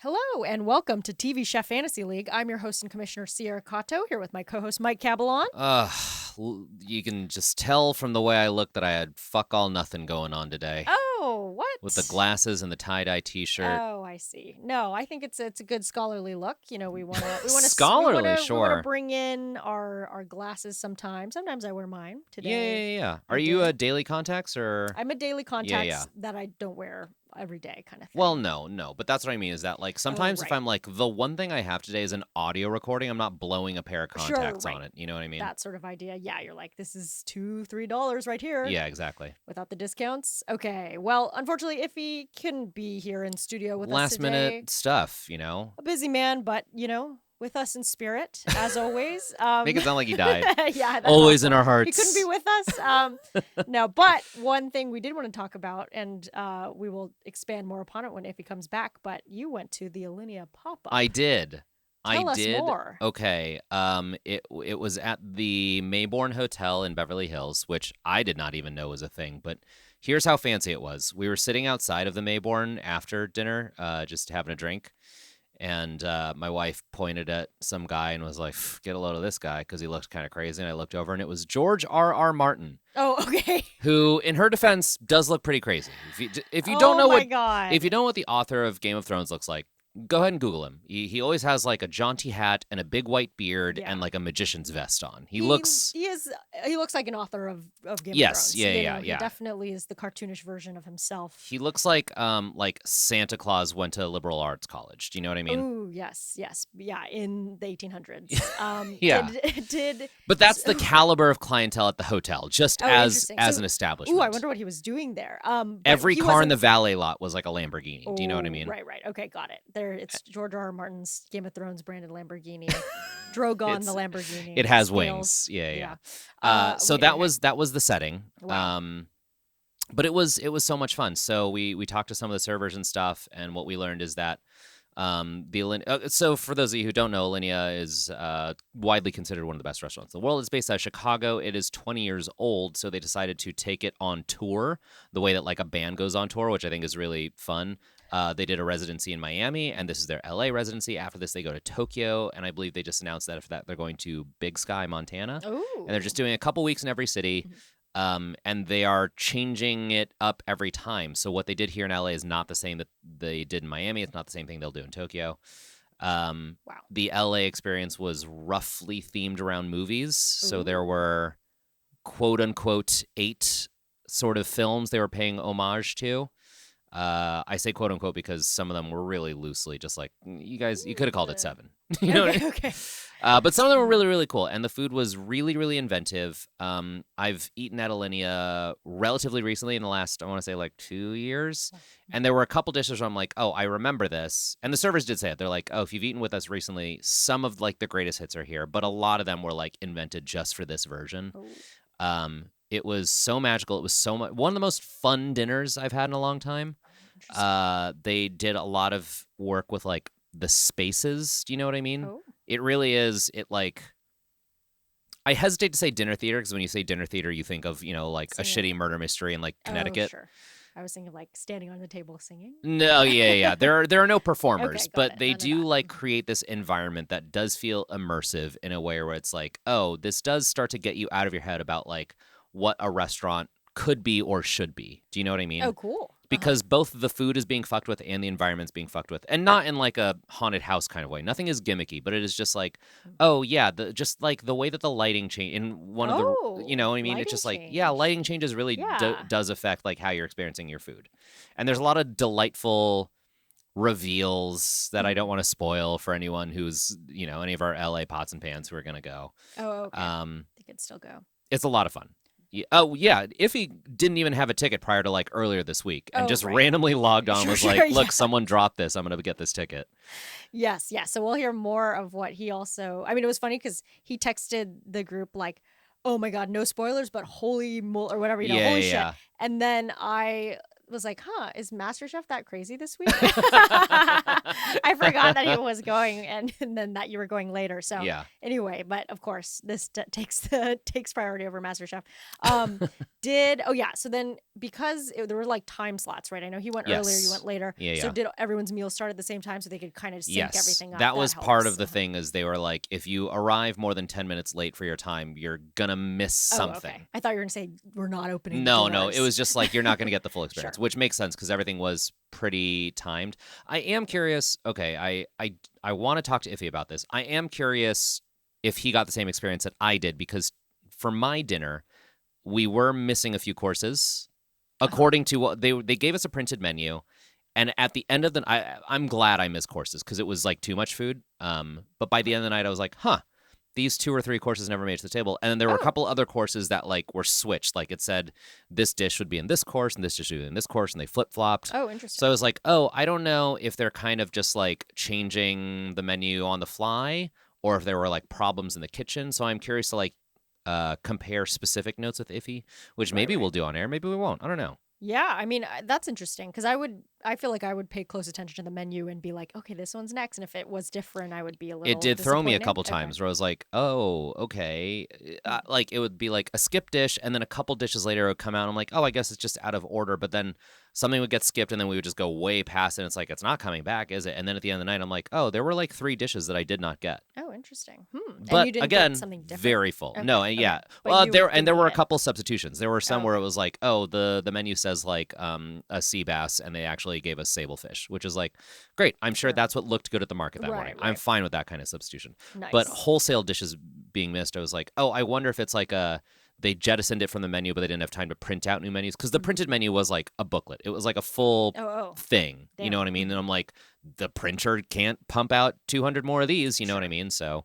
Hello and welcome to TV Chef Fantasy League. I'm your host and commissioner, Sierra Cato, here with my co-host, Mike Caballon. You can just tell from the way I look that I had fuck all nothing going on today. Oh, what? With the glasses and the tie-dye t-shirt. Oh, I see. No, I think it's a good scholarly look. You know, we want to Scholarly, sure. We want to bring in our glasses sometimes. Sometimes I wear mine. Today. Yeah. Are you a daily contacts or? I'm a daily contacts that I don't wear every day kind of thing. Well, no, but that's what I mean is that like sometimes if I'm like the one thing I have today is an audio recording, I'm not blowing a pair of contacts on it. You know what I mean? That sort of idea. Yeah, you're like, this is $2-3 right here. Yeah, exactly. Without the discounts. Okay. Well, unfortunately, Iffy couldn't be here in studio with us Last today. minute stuff, you know. A busy man, but with us in spirit, as always. Make it sound like he died. Yeah, always awesome. In our hearts. He couldn't be with us. No, but one thing we did want to talk about, and we will expand more upon it when Iffy comes back. But you went to the Alinea pop-up. I did. Tell us more. Okay. It was at the Mayborn Hotel in Beverly Hills, which I did not even know was a thing. But here's how fancy it was. We were sitting outside of the Mayborn after dinner, just having a drink. And my wife pointed at some guy and was like, get a load of this guy because he looked kind of crazy. And I looked over and it was George R.R. Martin. Oh, okay. Who, in her defense, does look pretty crazy. If you don't know if you don't know what the author of Game of Thrones looks like, go ahead and Google him. He always has like a jaunty hat and a big white beard and like a magician's vest on. He looks like an author of Game of Thrones. Yeah. He definitely is the cartoonish version of himself. He looks like Santa Claus went to liberal arts college. Do you know what I mean? Oh, yes. Yeah, in the 1800s. But that's the caliber of clientele at the hotel, just as an establishment. Ooh, I wonder what he was doing there. Every car in the valet lot was like a Lamborghini. Do you know what I mean? Right. Okay, got it. It's George R.R. Martin's Game of Thrones branded Lamborghini. Drogon the Lamborghini. It has wings. Yeah. So that was the setting. Wow. But it was so much fun. So we talked to some of the servers and stuff, and what we learned is that so for those of you who don't know, Alinea is widely considered one of the best restaurants in the world. It's based out of Chicago. It is 20 years old, so they decided to take it on tour the way that like a band goes on tour, which I think is really fun. They did a residency in Miami, and this is their LA residency. After this, they go to Tokyo, and I believe they just announced that after that they're going to Big Sky, Montana. Ooh. And they're just doing a couple weeks in every city. And they are changing it up every time. So what they did here in LA is not the same that they did in Miami. It's not the same thing they'll do in Tokyo. Wow. The LA experience was roughly themed around movies. Ooh. So there were, quote unquote, 8 sort of films they were paying homage to. I say quote unquote because some of them were really loosely just like, you could have called it 7. You know what I mean? Okay. But some of them were really, really cool. And the food was really, really inventive. I've eaten at Alinea relatively recently in the last, I want to say like 2 years. And there were a couple dishes where I'm like, oh, I remember this. And the servers did say it. They're like, oh, if you've eaten with us recently, some of like the greatest hits are here. But a lot of them were like invented just for this version. Oh. It was so magical. It was so much one of the most fun dinners I've had in a long time. They did a lot of work with like the spaces. Do you know what I mean? Oh. It really is. It like, I hesitate to say dinner theater because when you say dinner theater, you think of, like a shitty murder mystery in like Connecticut. Oh, sure. I was thinking of like standing on the table singing. No, yeah. There are no performers, okay, but they do like create this environment that does feel immersive in a way where it's like, oh, this does start to get you out of your head about like what a restaurant could be or should be. Do you know what I mean? Oh, cool. Because both the food is being fucked with and the environment's being fucked with. And not in like a haunted house kind of way. Nothing is gimmicky, but it is just like, oh yeah, just like the way that the lighting change in one of the, you know what I mean? It's just like, yeah, lighting changes really does affect like how you're experiencing your food. And there's a lot of delightful reveals that I don't want to spoil for anyone who's, any of our LA pots and pans who are going to go. Oh, okay. They could still go. It's a lot of fun. Oh, yeah. Iffy didn't even have a ticket prior to like earlier this week and just randomly logged on and was like, look, someone dropped this. I'm going to get this ticket. Yes. So we'll hear more of what he also, I mean, it was funny because he texted the group like, oh my God, no spoilers, but holy or whatever, holy shit. And then I was like, is MasterChef that crazy this week? I forgot that he was going, and then that you were going later. So Yeah. anyway, but of course, this takes priority over MasterChef. So then because there were like time slots, right? I know he went earlier, you went later. Yeah, so yeah. did everyone's meal start at the same time so they could kind of sync everything up? That was helps. part of the thing is they were like, if you arrive more than 10 minutes late for your time, you're going to miss something. Okay. I thought you were going to say we're not opening No, doors. it was just like you're not going to get the full experience, Sure. which makes sense because everything was pretty timed. I am curious. Okay, I want to talk to Iffy about this. I am curious if he got the same experience that I did because for my dinner, we were missing a few courses. According to what they gave us a printed menu, and at the end of the I'm glad I missed courses because it was like too much food. But by the end of the night, I was like, these 2 or 3 courses never made it to the table. And then there were a couple other courses that like were switched. Like it said this dish would be in this course and this dish would be in this course, and they flip-flopped. Oh, interesting. So I was like, I don't know if they're kind of just like changing the menu on the fly or if there were like problems in the kitchen. So I'm curious to like compare specific notes with Iffy, which maybe we'll do on air. Maybe we won't. I don't know. Yeah, I mean, that's interesting because I feel like I would pay close attention to the menu and be like, okay, this one's next. And if it was different, I would be a little It did throw me a couple disappointed. times where I was like, oh, okay. Like it would be like a skip dish and then a couple dishes later it would come out. And I'm like, I guess it's just out of order. But then something would get skipped and then we would just go way past it. And it's like, it's not coming back, is it? And then at the end of the night, I'm like, there were like 3 dishes that I did not get. Oh, interesting. But and you didn't again, get something different? very full. Okay. No, Okay. yeah. But Well, you there didn't were a eat it. couple substitutions. There were some where okay. it was like, the menu says like a sea bass, and they actually gave us sable fish, which is like, great. I'm sure that's what looked good at the market that morning. I'm fine with that kind of substitution. Nice. But wholesale dishes being missed, I was like, I wonder if it's like they jettisoned it from the menu, but they didn't have time to print out new menus because the printed menu was like a booklet. It was like a full thing. Damn. You know what I mean? And I'm like, the printer can't pump out 200 more of these. You know what I mean? So,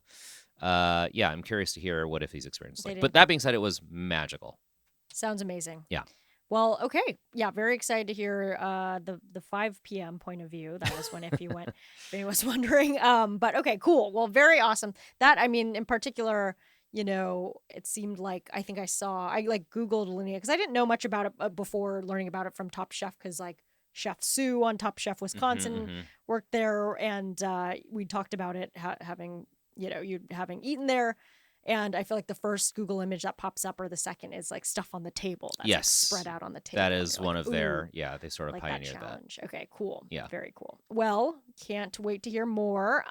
I'm curious to hear what Iffy's experience is like. But that being said, it was magical. Sounds amazing. Yeah. Well, okay. Yeah, very excited to hear the 5 p.m. point of view. That was when Iffy went, if anyone was wondering. But okay, cool. Well, very awesome. That, I mean, in particular, it seemed like I like Googled Alinea because I didn't know much about it before learning about it from Top Chef because like Chef Sue on Top Chef Wisconsin worked there, and we talked about it having eaten there. And I feel like the first Google image that pops up or the second is like stuff on the table that's like spread out on the table. That is one like, of their, they sort of like pioneered that. Okay, cool. Yeah. Very cool. Well, can't wait to hear more.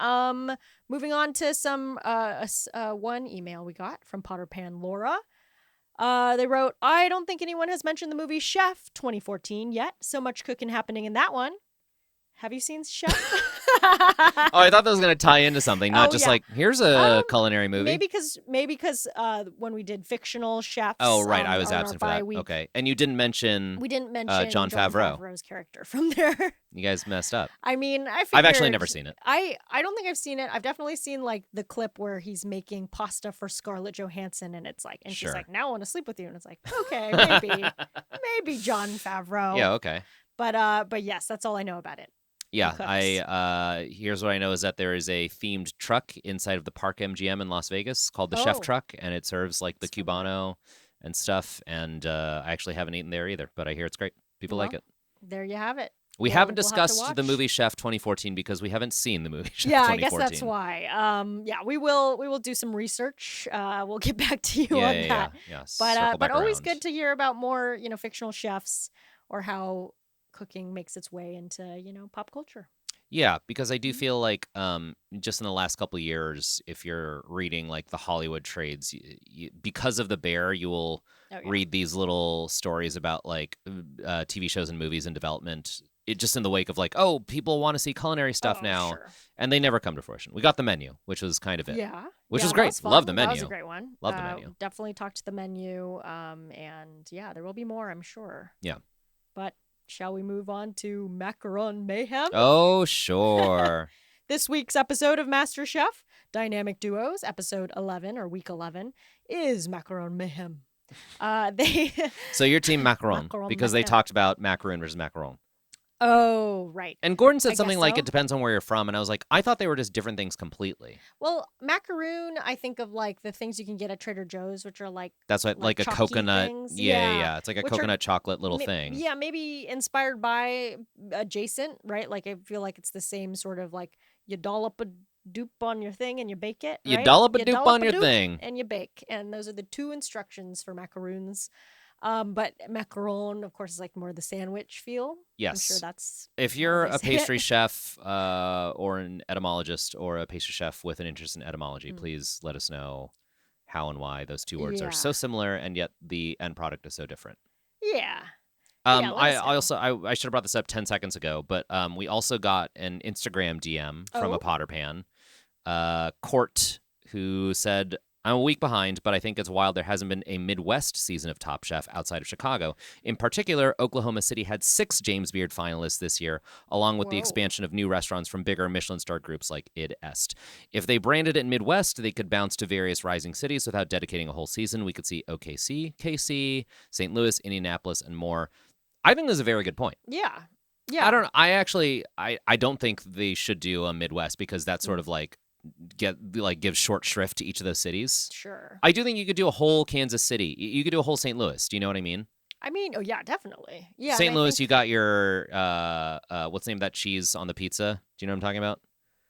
Moving on to some one email we got from Potterpan Laura. They wrote, I don't think anyone has mentioned the movie Chef 2014 yet. So much cooking happening in that one. Have you seen Chef? I thought that was going to tie into something, not just like, here's a culinary movie. Maybe because when we did fictional chefs. Oh, right. I was absent for that. Okay. And you didn't mention Jon Favreau's character from there. You guys messed up. I mean, I've actually never seen it. I don't think I've seen it. I've definitely seen like the clip where he's making pasta for Scarlett Johansson, and it's like, and she's like, now I want to sleep with you. And it's like, okay, maybe Jon Favreau. Yeah, okay. But yes, that's all I know about it. Yeah, here's what I know is that there is a themed truck inside of the Park MGM in Las Vegas called the Chef Truck, and it serves like the Cubano and stuff. And I actually haven't eaten there either, but I hear it's great. People like it. There you have it. We haven't discussed the movie Chef 2014 because we haven't seen the movie Chef 2014. Yeah, I guess that's why. We will do some research. We'll get back to you on that. Yeah. But always good to hear about more, fictional chefs or how cooking makes its way into, pop culture. Yeah, because I do feel like just in the last couple of years, if you're reading like the Hollywood trades, because of The Bear, you will read these little stories about like TV shows and movies in development. It just in the wake of like, people want to see culinary stuff now, and they never come to fruition. We got the menu, which was kind of it. Yeah, which was great. Love the menu. That was a great one. Love the menu. Definitely talked to the menu, and there will be more, I'm sure. Yeah, but. Shall we move on to Macaron Mayhem? Oh, sure. This week's episode of MasterChef, Dynamic Duos, episode 11, or week 11, is Macaron Mayhem. So your team Macaron, because they talked about macaroon versus macaron. Oh, right. And Gordon I said guess something like so. it depends on where you're from, and I was like, I thought they were just different things completely. Well, macaroon, I think of like the things you can get at Trader Joe's, which are like That's what, like a chalky coconut. things. Yeah. It's like a Which are coconut chocolate little thing. yeah, maybe inspired by adjacent, right? Like I feel like it's the same sort of like you dollop a dupe on your thing and you bake it, You right? dollop a You dupe dollop on a your dupe thing. and you bake. And those are the two instructions for macaroons. But macaron, of course, is like more the sandwich feel. I'm sure Yes. that's If how you're they a say pastry it. chef or an etymologist or a pastry chef with an interest in etymology, Mm. please let us know how and why those two words are Yeah. so similar and yet the end product is so different. Yeah. Yeah, let I us know. also I should have brought this up 10 seconds ago, but we also got an Instagram DM from Oh. a Potter Pan, Court, who said, I'm a week behind, but I think it's wild there hasn't been a Midwest season of Top Chef outside of Chicago. In particular, Oklahoma City had 6 James Beard finalists this year, along with the Whoa. expansion of new restaurants from bigger Michelin-starred groups like Id Est. If they branded it Midwest, they could bounce to various rising cities without dedicating a whole season. We could see OKC, KC, St. Louis, Indianapolis, and more. I think this is a very good point. Yeah. Yeah. I don't think they should do a Midwest because that's sort of like gives short shrift to each of those cities. Sure. I do think you could do a whole Kansas City. You could do a whole St. Louis. Do you know what I mean? I mean, oh yeah, definitely. Yeah. St. And I Louis, you think, got your what's the name of that cheese on the pizza? Do you know what I'm talking about?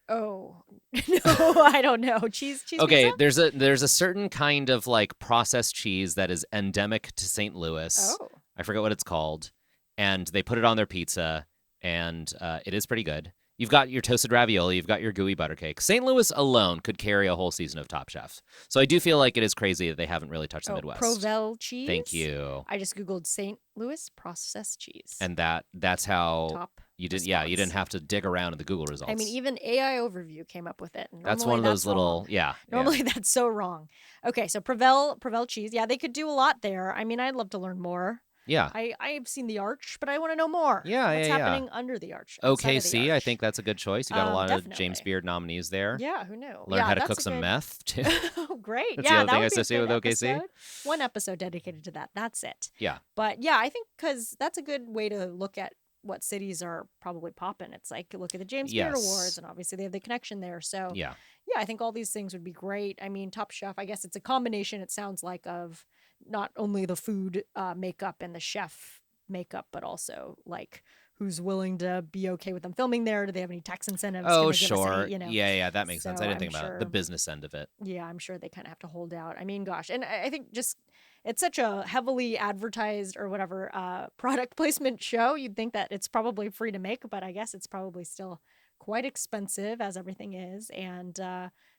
oh no, I don't know. Cheese Okay, pizza? there's a certain kind of like processed cheese that is endemic to St. Louis. Oh. I forget what it's called, and they put it on their pizza, and it is pretty good. You've got your toasted ravioli, you've got your gooey butter cake. St. Louis alone could carry a whole season of Top Chef. So I do feel like it is crazy that they haven't really touched the Midwest. Provel cheese. Thank you. I just googled St. Louis processed cheese. And that's how top you didn't. response. Yeah, you didn't have to dig around in the Google results. I mean, even AI Overview came up with it. That's one of those little. Wrong. Yeah. Normally that's so wrong. Okay, so Provel cheese. Yeah, they could do a lot there. I mean, I'd love to learn more. Yeah. I've seen the arch, but I want to know more. Yeah, What's yeah. happening under the arch? outside of the OKC, I arch? think that's a good choice. You got a lot of Definitely. James Beard nominees there. Yeah, who knew? Learn yeah, how to that's cook a some good- meth too. Oh, great. That's yeah, the other that thing I would be a associate good with OKC. episode. One episode dedicated to that. That's it. Yeah. But yeah, I think because that's a good way to look at what cities are probably popping. It's like look at the James Beard Yes. Awards, and obviously they have the connection there. So Yeah. I think all these things would be great. I mean, Top Chef, I guess it's a combination, it sounds like, of not only the food makeup and the chef makeup, but also like who's willing to be okay with them filming there. Do they have any tax incentives? Can Oh, they give us sure. any, Yeah, that makes sense. I So didn't think I'm about the sure- business end of it. Yeah, I'm sure they kind of have to hold out. I mean, gosh, and I think just it's such a heavily advertised or whatever product placement show. You'd think that it's probably free to make, but I guess it's probably still quite expensive, as everything is. And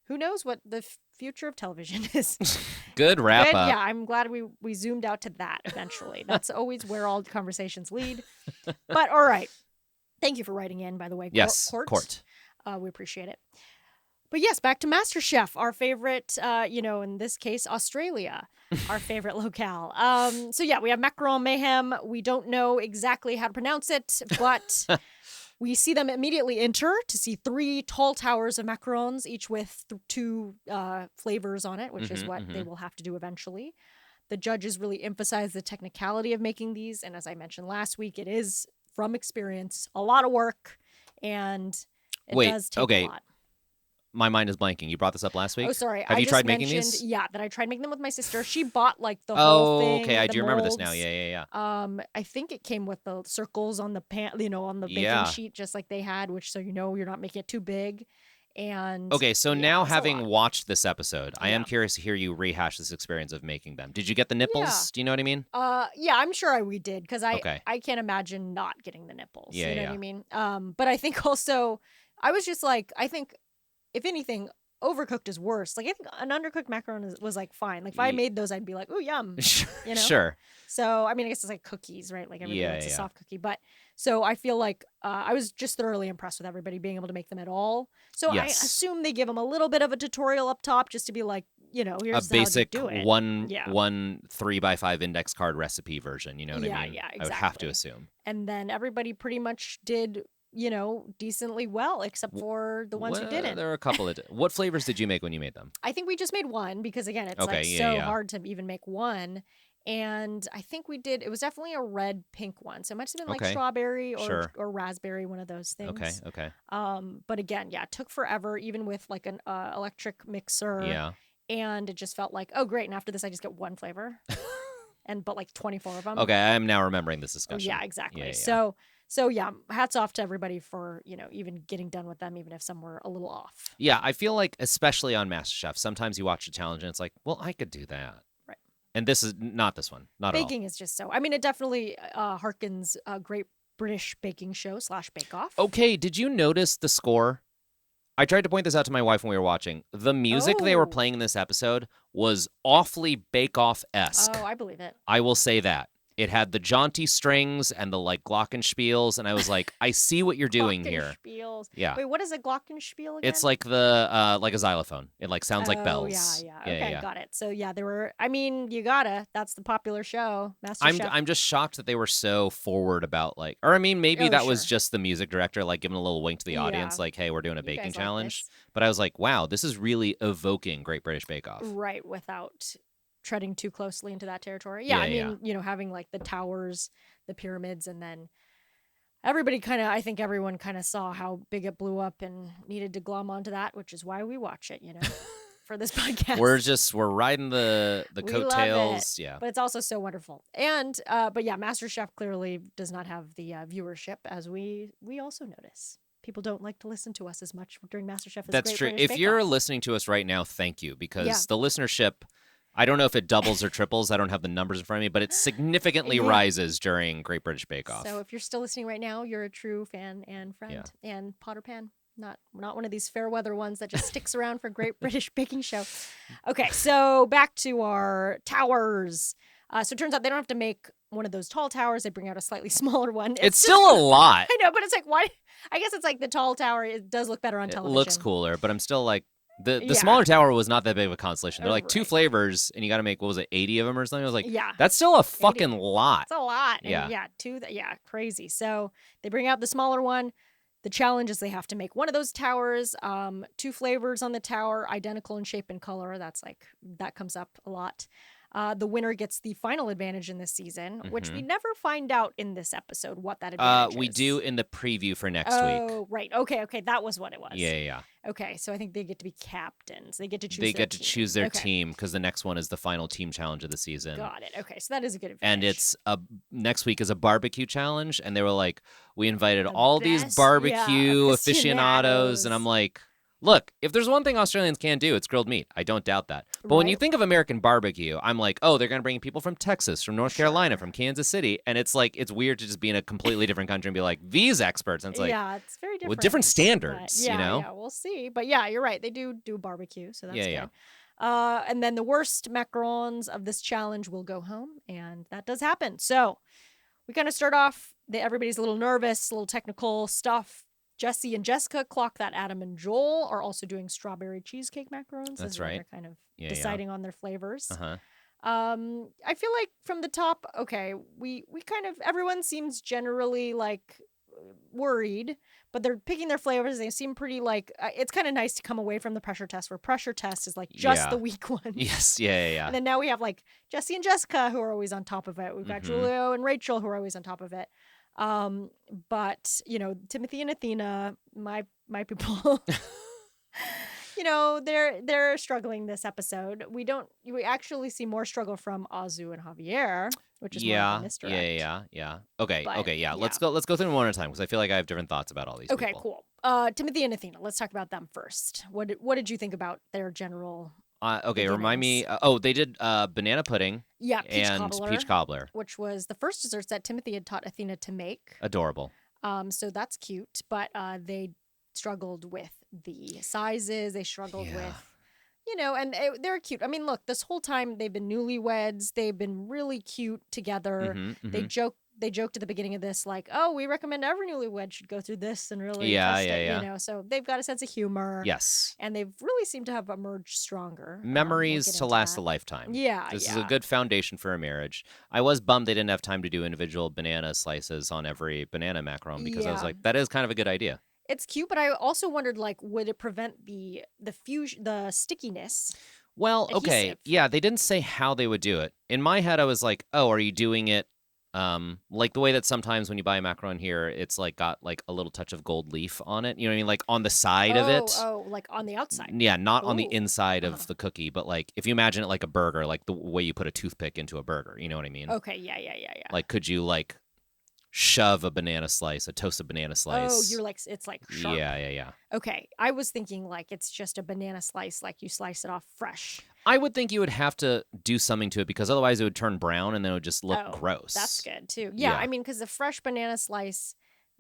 who knows what the future of television is. Good wrap Good. up. Yeah, I'm glad we zoomed out to that eventually. That's always where all conversations lead. But all right. Thank you for writing in, by the way. Yes, Court. We appreciate it. But yes, back to MasterChef, our favorite, in this case, Australia, our favorite locale. So yeah, we have Macaron Mayhem. We don't know exactly how to pronounce it, but we see them immediately enter to see 3 tall towers of macarons, each with 2 flavors on it, which is what they will have to do eventually. The judges really emphasize the technicality of making these, and as I mentioned last week, it is from experience a lot of work, and it does take a lot. My mind is blanking. You brought this up last week? Oh, sorry. Have I you just tried making mentioned, these? Yeah, that I tried making them with my sister. She bought like the whole thing. Okay. I the do remember this now. molds. Yeah. I think it came with the circles on the pan, on the baking sheet, just like they had, which so you're not making it too big. And Okay, so now it's a having lot. watched this episode, I am Yeah. curious to hear you rehash this experience of making them. Did you get the nipples? Yeah. Do you know what I mean? Yeah, I'm sure we did because Okay. I can't imagine not getting the nipples. Yeah, you know yeah. what I mean? But I think also I was just like, I think if anything, overcooked is worse. Like I think an undercooked macaron was like fine. Like if I Ye- made those, I'd be like, ooh, yum. You know? Sure. So I mean, I guess it's like cookies, right? Like everybody Yeah, likes a yeah. soft cookie, but so I feel like I was just thoroughly impressed with everybody being able to make them at all. So I Yes. assume they give them a little bit of a tutorial up top just to be like, here's A how basic to do it. one Yeah. 3x5 index card recipe version. You know what I mean? Yeah, I would have to exactly. assume. And then everybody pretty much did, decently well, except for the ones who didn't. There are a couple of. What flavors did you make when you made them? I think we just made one because again, it's Okay, like yeah, so yeah. hard to even make one. And I think it was definitely a red pink one. So it might have been like Okay. strawberry Sure. or raspberry, one of those Okay. things. Okay. But again, yeah, it took forever, even with like an electric mixer. Yeah. And it just felt like, oh, great. And after this, I just get one flavor. But like 24 of them. Okay, I am now remembering this Oh, discussion. yeah, exactly. Yeah. So yeah, hats off to everybody for, even getting done with them, even if some were a little off. Yeah, I feel like, especially on MasterChef, sometimes you watch a challenge and it's like, well, I could do that. Right. And this is not this one. Not at all. Baking is just so. I mean, it definitely harkens Great British Baking Show / Bake Off. Okay, did you notice the score? I tried to point this out to my wife when we were watching. The music they were playing in this episode was awfully Bake Off-esque. Oh, I believe it. I will say that. It had the jaunty strings and the like glockenspiels, and I was like, I see what you're doing here. Glockenspiels. Yeah. Wait, what is a glockenspiel again? It's like the like a xylophone. It like sounds like bells. Yeah. Okay, got it. So yeah, there were. I mean, you gotta. That's the popular show, MasterChef. I'm just shocked that they were so forward about like, or I mean, maybe that was sure. just the music director like giving a little wink to the audience, like, hey, we're doing a You baking guys like challenge. this. But I was like, wow, this is really evoking Great British Bake Off. Right, without treading too closely into that territory. Yeah, I mean, having like the towers, the pyramids, and then I think everyone kind of saw how big it blew up and needed to glom onto that, which is why we watch it, for this podcast. We're riding the We coattails. love it, Yeah. but it's also so wonderful. And but yeah, MasterChef clearly does not have the viewership, as we also notice. People don't like to listen to us as much during MasterChef. That's true. If you're listening to us right now, thank you, because the listenership, I don't know if it doubles or triples. I don't have the numbers in front of me, but it significantly rises during Great British Bake Off. So if you're still listening right now, you're a true fan and friend and Potter Pan. Not one of these fair weather ones that just sticks around for Great British Baking Show. Okay, so back to our towers. So it turns out they don't have to make one of those tall towers. They bring out a slightly smaller one. It's still a lot. I know, but it's like, why? I guess it's like the tall tower. It does look better on television. It looks cooler, but I'm still like, the smaller tower was not that big of a constellation. They're like two flavors, and you got to make, what was it, 80 of them or something? I was like, that's still a fucking lot. It's a lot. Yeah. And crazy. So they bring out the smaller one. The challenge is they have to make one of those towers, 2 flavors on the tower, identical in shape and color. That comes up a lot. The winner gets the final advantage in this season, which we never find out in this episode what that advantage is. We do in the preview for next week. Oh, right. Okay. That was what it was. Yeah. Okay, so I think they get to be captains. They get to choose their team because the next one is the final team challenge of the season. Got it. Okay, so that is a good advantage. And it's next week is a barbecue challenge, and they were like, we invited all these barbecue aficionados, and I'm like, look, if there's one thing Australians can do, it's grilled meat. I don't doubt that. But when you think of American barbecue, I'm like, oh, they're going to bring people from Texas, from North Carolina, from Kansas City. And it's like, it's weird to just be in a completely different country and be like, these experts. And it's like, it's very different. with different standards, you know? Yeah, we'll see. But yeah, you're right. They do barbecue, so that's good. Yeah. And then the worst macarons of this challenge will go home, and that does happen. So we kind of start off, everybody's a little nervous, a little technical stuff. Jesse and Jessica clock that Adam and Joel are also doing strawberry cheesecake macarons. That's right. They're kind of deciding on their flavors. Uh-huh. I feel like from the top, okay, we kind of, everyone seems generally like worried, but they're picking their flavors. They seem pretty like, it's kind of nice to come away from the pressure test where pressure test is like just the weak one. Yes, yeah. And then now we have like Jesse and Jessica who are always on top of it. We've got Julio and Rachel who are always on top of it. But Timothy and Athena, my people, they're struggling this episode. We actually see more struggle from Azu and Javier, which is more of a misdirect. Yeah. Okay. Let's go through them one at a time because I feel like I have different thoughts about all these people. Okay, cool. Timothy and Athena, let's talk about them first. What did you think about their general remind me. They did banana pudding. Yeah, peach cobbler, which was the first desserts that Timothy had taught Athena to make. Adorable. So that's cute, but they struggled with the sizes. They struggled with, and they're cute. I mean, look, this whole time they've been newlyweds. They've been really cute together. They joked at the beginning of this, like, oh, we recommend every newlywed should go through this and really test it, so they've got a sense of humor. Yes. And they've really seemed to have emerged stronger. Memories to last a lifetime. Yeah, This is a good foundation for a marriage. I was bummed they didn't have time to do individual banana slices on every banana macaron because I was like, that is kind of a good idea. It's cute, but I also wondered, like, would it prevent the fusion, the stickiness? Well, okay. adhesive. Yeah, they didn't say how they would do it. In my head, I was like, oh, are you doing it like the way that sometimes when you buy a macaron here, it's like got like a little touch of gold leaf on it. You know what I mean? Like on the side of it. Oh, like on the outside. Yeah, not on the Ooh. inside of the cookie, but like if you imagine it like a burger, like the way you put a toothpick into a burger. You know what I mean? Okay, yeah. Like, could you like shove a toasted banana Oh, slice? you're like, it's like sharp. Yeah. Okay, I was thinking like it's just a banana slice, like you slice it off fresh. I would think you would have to do something to it because otherwise it would turn brown and then it would just look gross. That's good too. Yeah, Yeah. I mean, because the fresh banana slice,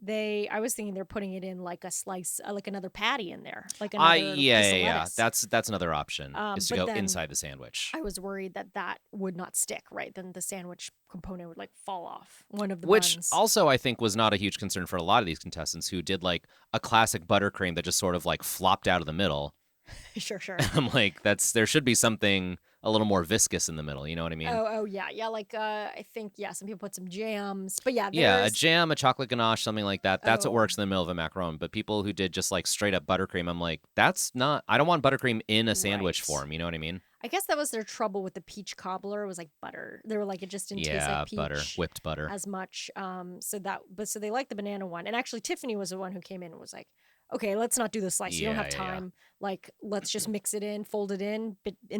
I was thinking they're putting it in like a slice, like another patty in there, like another piece of yeah. lettuce. That's another option is to but go then inside the sandwich. I was worried that would not stick, right? Then the sandwich component would like fall off one of the Which buns. also I think was not a huge concern for a lot of these contestants who did like a classic buttercream that just sort of like flopped out of the middle. Sure. I'm like, there should be something a little more viscous in the middle. You know what I mean? Oh yeah. Like I think some people put some jams, but yeah, Yeah, a jam, a chocolate ganache, something like that. That's what Oh. works in the middle of a macaron. But people who did just like straight up buttercream, I'm like, that's not. I don't want buttercream in a sandwich Right. form. You know what I mean? I guess that was their trouble with the peach cobbler. It was like butter. They were like, it just didn't taste like peach. Butter, whipped butter. As much. So they liked the banana one. And actually Tiffany was the one who came in and was like, okay, let's not do the slice. You don't have time. Like, let's just mix it in, fold it in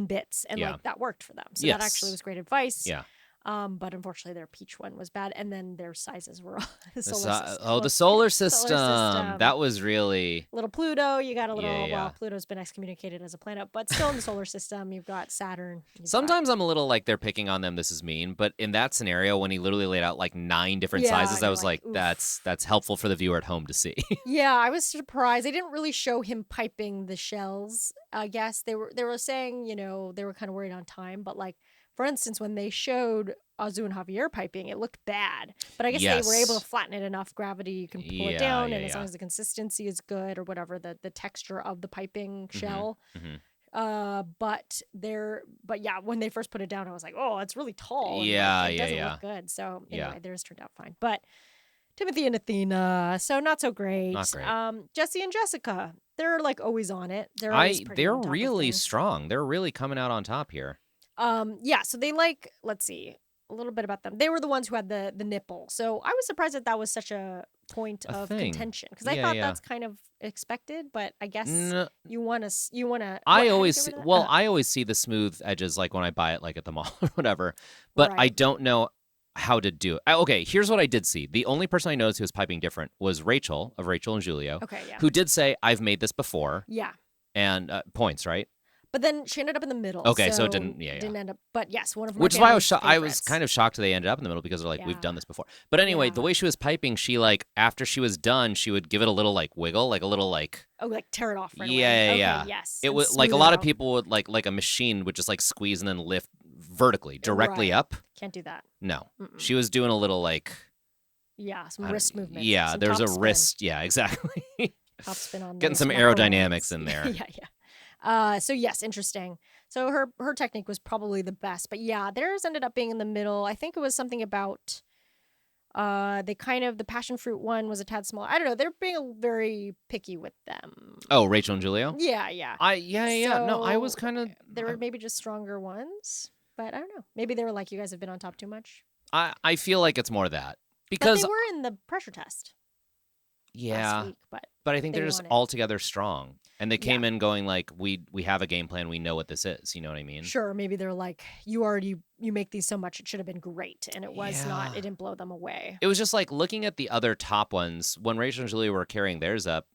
bits. And like that worked for them. So that actually was great advice. Yeah. But unfortunately their peach one was bad. And then their sizes were the solar system. That was really little Pluto. You got a little, Yeah. well, Pluto's been excommunicated as a planet, but still in the solar system. You've got Saturn. Sometimes I'm a little like they're picking on them. This is mean, but in that scenario, when he literally laid out like 9 different sizes, I was like, that's helpful for the viewer at home to see. Yeah, I was surprised. They didn't really show him piping the shells. I guess they were saying, they were kind of worried on time, but like, for instance, when they showed Azu and Javier piping, it looked bad. But I guess they were able to flatten it enough gravity, you can pull it down, and as long as the consistency is good or whatever, the texture of the piping shell. But yeah, when they first put it down, I was like, oh, it's really tall. And it doesn't look good. So anyway, theirs turned out fine. But Timothy and Athena, so not so great. Not great. Jesse and Jessica, they're like always on it. They're really strong. They're really coming out on top here. Yeah, so they let's see, a little bit about them. They were the ones who had the nipple. So I was surprised that was such a point of contention because I thought that's kind of expected, but I guess you want to I always see the smooth edges like when I buy it like at the mall or whatever, but I don't know how to do it. Okay, here's what I did see. The only person I noticed who was piping different was Rachel of Rachel and Julio, who did say, I've made this before. Yeah. And points, right? But then she ended up in the middle. Okay, so it didn't end up. But yes, one of my which is why I was kind of shocked they ended up in the middle because they're like, we've done this before. But anyway, the way she was piping, she like after she was done, she would give it a little like wiggle, like a little like like tear it off right away. Yeah. Yes. It was like a lot of people would like a machine would just like squeeze and then lift vertically directly up. Can't do that. No, she was doing a little like some wrist movement. Yeah, there's a wrist. Yeah, exactly. Top spin on getting some aerodynamics in there. Yeah. So yes, interesting. So her technique was probably the best, but yeah, theirs ended up being in the middle. I think it was something about the passion fruit one was a tad small. I don't know. They're being very picky with them. Oh, Rachel and Julio? Yeah. No, I was kind of. There were maybe just stronger ones, but I don't know. Maybe they were like, you guys have been on top too much. I feel like it's more that because but they were in the pressure test. Last week, but I think they're just altogether strong. And they came in going like, we have a game plan. We know what this is. You know what I mean? Sure. Maybe they're like, you make these so much. It should have been great. And it was not. It didn't blow them away. It was just like looking at the other top ones when Rachel and Julia were carrying theirs up.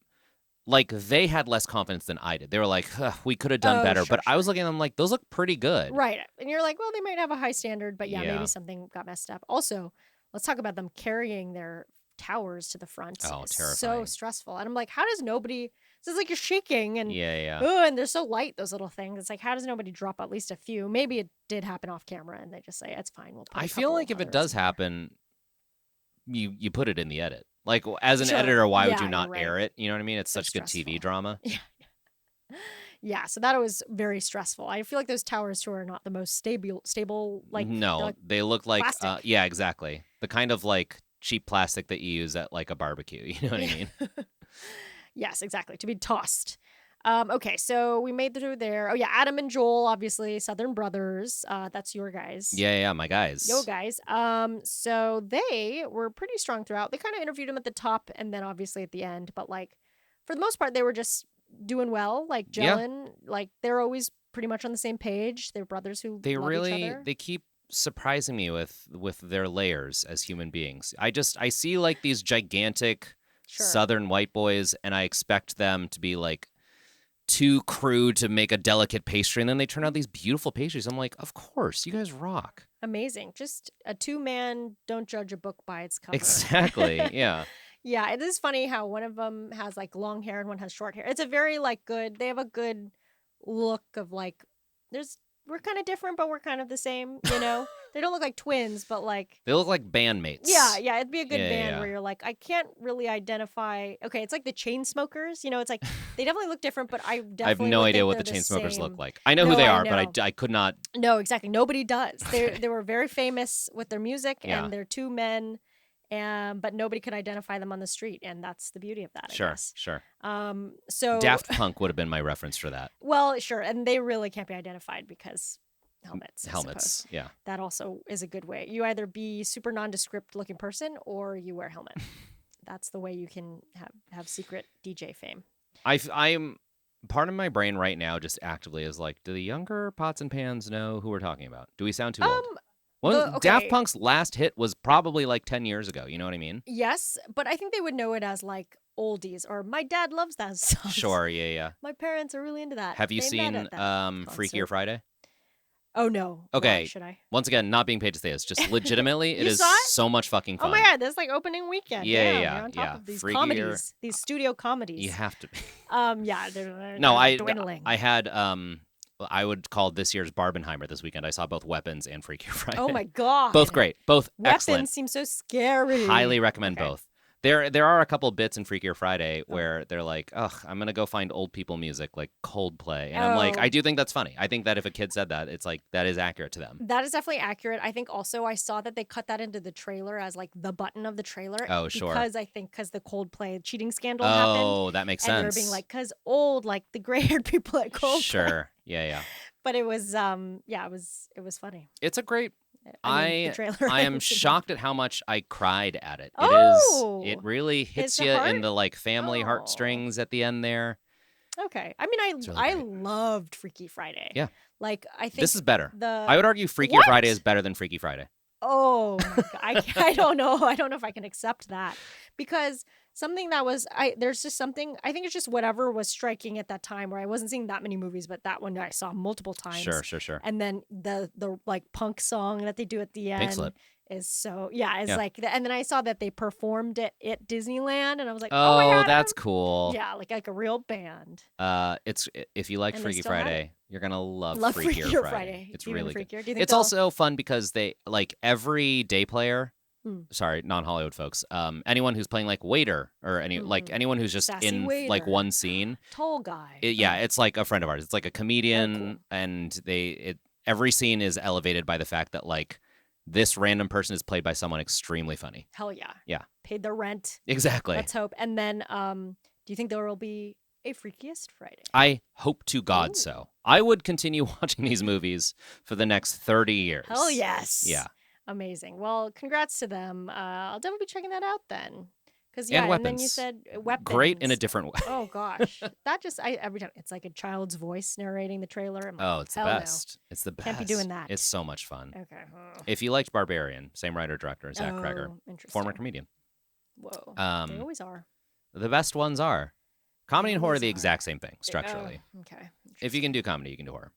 Like they had less confidence than I did. They were like, we could have done better. But I was looking at them like, those look pretty good. Right. And you're like, well, they might have a high standard. But maybe something got messed up. Also, let's talk about them carrying their towers to the front. Oh, terrifying. So stressful. And I'm like, how does nobody... So it's like you're shaking and and they're so light, those little things. It's like, how does nobody drop at least a few? Maybe it did happen off camera and they just say, it's fine. We'll put I feel like if it does happen, you put it in the edit. Like as an editor, why would you not air it? You know what I mean? It's such good TV drama. Yeah, so that was very stressful. I feel like those towers too are not the most stable like no, they look like plastic. Exactly. The kind of like cheap plastic that you use at like a barbecue. You know what I mean? Yes, exactly. To be tossed. Okay, so we made it through there. Oh yeah, Adam and Joel, obviously Southern Brothers. That's your guys. Yeah, my guys. Yo guys. So they were pretty strong throughout. They kind of interviewed him at the top and then obviously at the end, but like for the most part they were just doing well, like gelling. Like they're always pretty much on the same page. They're brothers who love each other. They keep surprising me with their layers as human beings. I see like these gigantic Southern white boys, and I expect them to be like too crude to make a delicate pastry, and then they turn out these beautiful pastries. I'm like, of course, you guys rock. Amazing. Just a two-man, don't judge a book by its cover. Exactly. Yeah. Yeah, it is funny how one of them has like long hair and one has short hair. It's a very like good. They have a good look of like we're kind of different, but we're kind of the same, you know? They don't look like twins, but like... They look like bandmates. Yeah, it'd be a good band where you're like, I can't really identify... Okay, it's like the Chainsmokers, you know? It's like, they definitely look different, but I definitely I have no idea what the Chainsmokers look like. I know who they are, but I could not... No, exactly. Nobody does. They were very famous with their music, and they're two men, but nobody could identify them on the street, and that's the beauty of that, I guess. Sure. So Daft Punk would have been my reference for that. Well, sure, and they really can't be identified because helmets. Yeah. That also is a good way. You either be super nondescript looking person or you wear a helmet. That's the way you can have secret DJ fame. I'm part of my brain right now just actively is like, do the younger pots and pans know who we're talking about? Do we sound too old? Daft Punk's last hit was probably like 10 years ago. You know what I mean? Yes, but I think they would know it as like oldies or my dad loves that song. Sure, yeah. My parents are really into that. Have you seen Freakier Friday? Oh no. Okay. Why should I? Once again, not being paid to say this, just legitimately, it is so much fucking fun. Oh my god, that's like opening weekend. Yeah. You're on top of these comedies, these studio comedies. You have to be. They're dwindling. I had I would call this year's Barbenheimer this weekend. I saw both Weapons and Freakier Friday. Oh my god. Both great. Both excellent. Weapons seem so scary. Highly recommend both. There are a couple bits in Freakier Friday where they're like, ugh, I'm going to go find old people music like Coldplay. And I'm like, I do think that's funny. I think that if a kid said that, it's like, that is accurate to them. That is definitely accurate. I think also I saw that they cut that into the trailer as like the button of the trailer. Oh, sure. Because the Coldplay cheating scandal happened. Oh, that makes sense. And they were being like, because old, like the gray-haired people at Coldplay. Sure. Yeah. But it was, it was funny. It's a great... the trailer. I am shocked at how much I cried at it. It really hits you in the like family heartstrings at the end there. Okay. I mean, I loved Freaky Friday. Yeah. Like, I think this is better. I would argue Freakier Friday is better than Freaky Friday. Oh my god. I don't know. I don't know if I can accept that because something that was there's just something, I think it's just whatever was striking at that time where I wasn't seeing that many movies, but that one I saw multiple times. Sure. And then the like punk song that they do at the end Pink Slip. is so like, and then I saw that they performed it at Disneyland and I was like, oh my god, that's cool. Yeah, like a real band. It's if you like Freaky Friday, you're gonna love Freakier Friday. It's really good. Do you think it's also fun because they like every day player. Sorry, non-Hollywood folks. Anyone who's playing like waiter or anyone who's just Sassy in waiter. like one scene. Tall guy. It's like a friend of ours. It's like a comedian, and every scene is elevated by the fact that like this random person is played by someone extremely funny. Hell yeah. Yeah. Paid their rent. Exactly. Let's hope. And then, do you think there will be a Freakiest Friday? I hope to God so. I would continue watching these movies for the next 30 years. Hell yes. Yeah. Amazing. Well, congrats to them. I'll definitely be checking that out then. Because and then you said weapons. Great in a different way. Oh gosh, that just every time it's like a child's voice narrating the trailer. I'm like, it's the best. No. It's the best. Can't be doing that. It's so much fun. Okay. If you liked Barbarian, same writer director, Zach Cregger, former comedian. Whoa. They always are. The best ones are. Comedy and horror are the exact same thing structurally. Okay. If you can do comedy, you can do horror.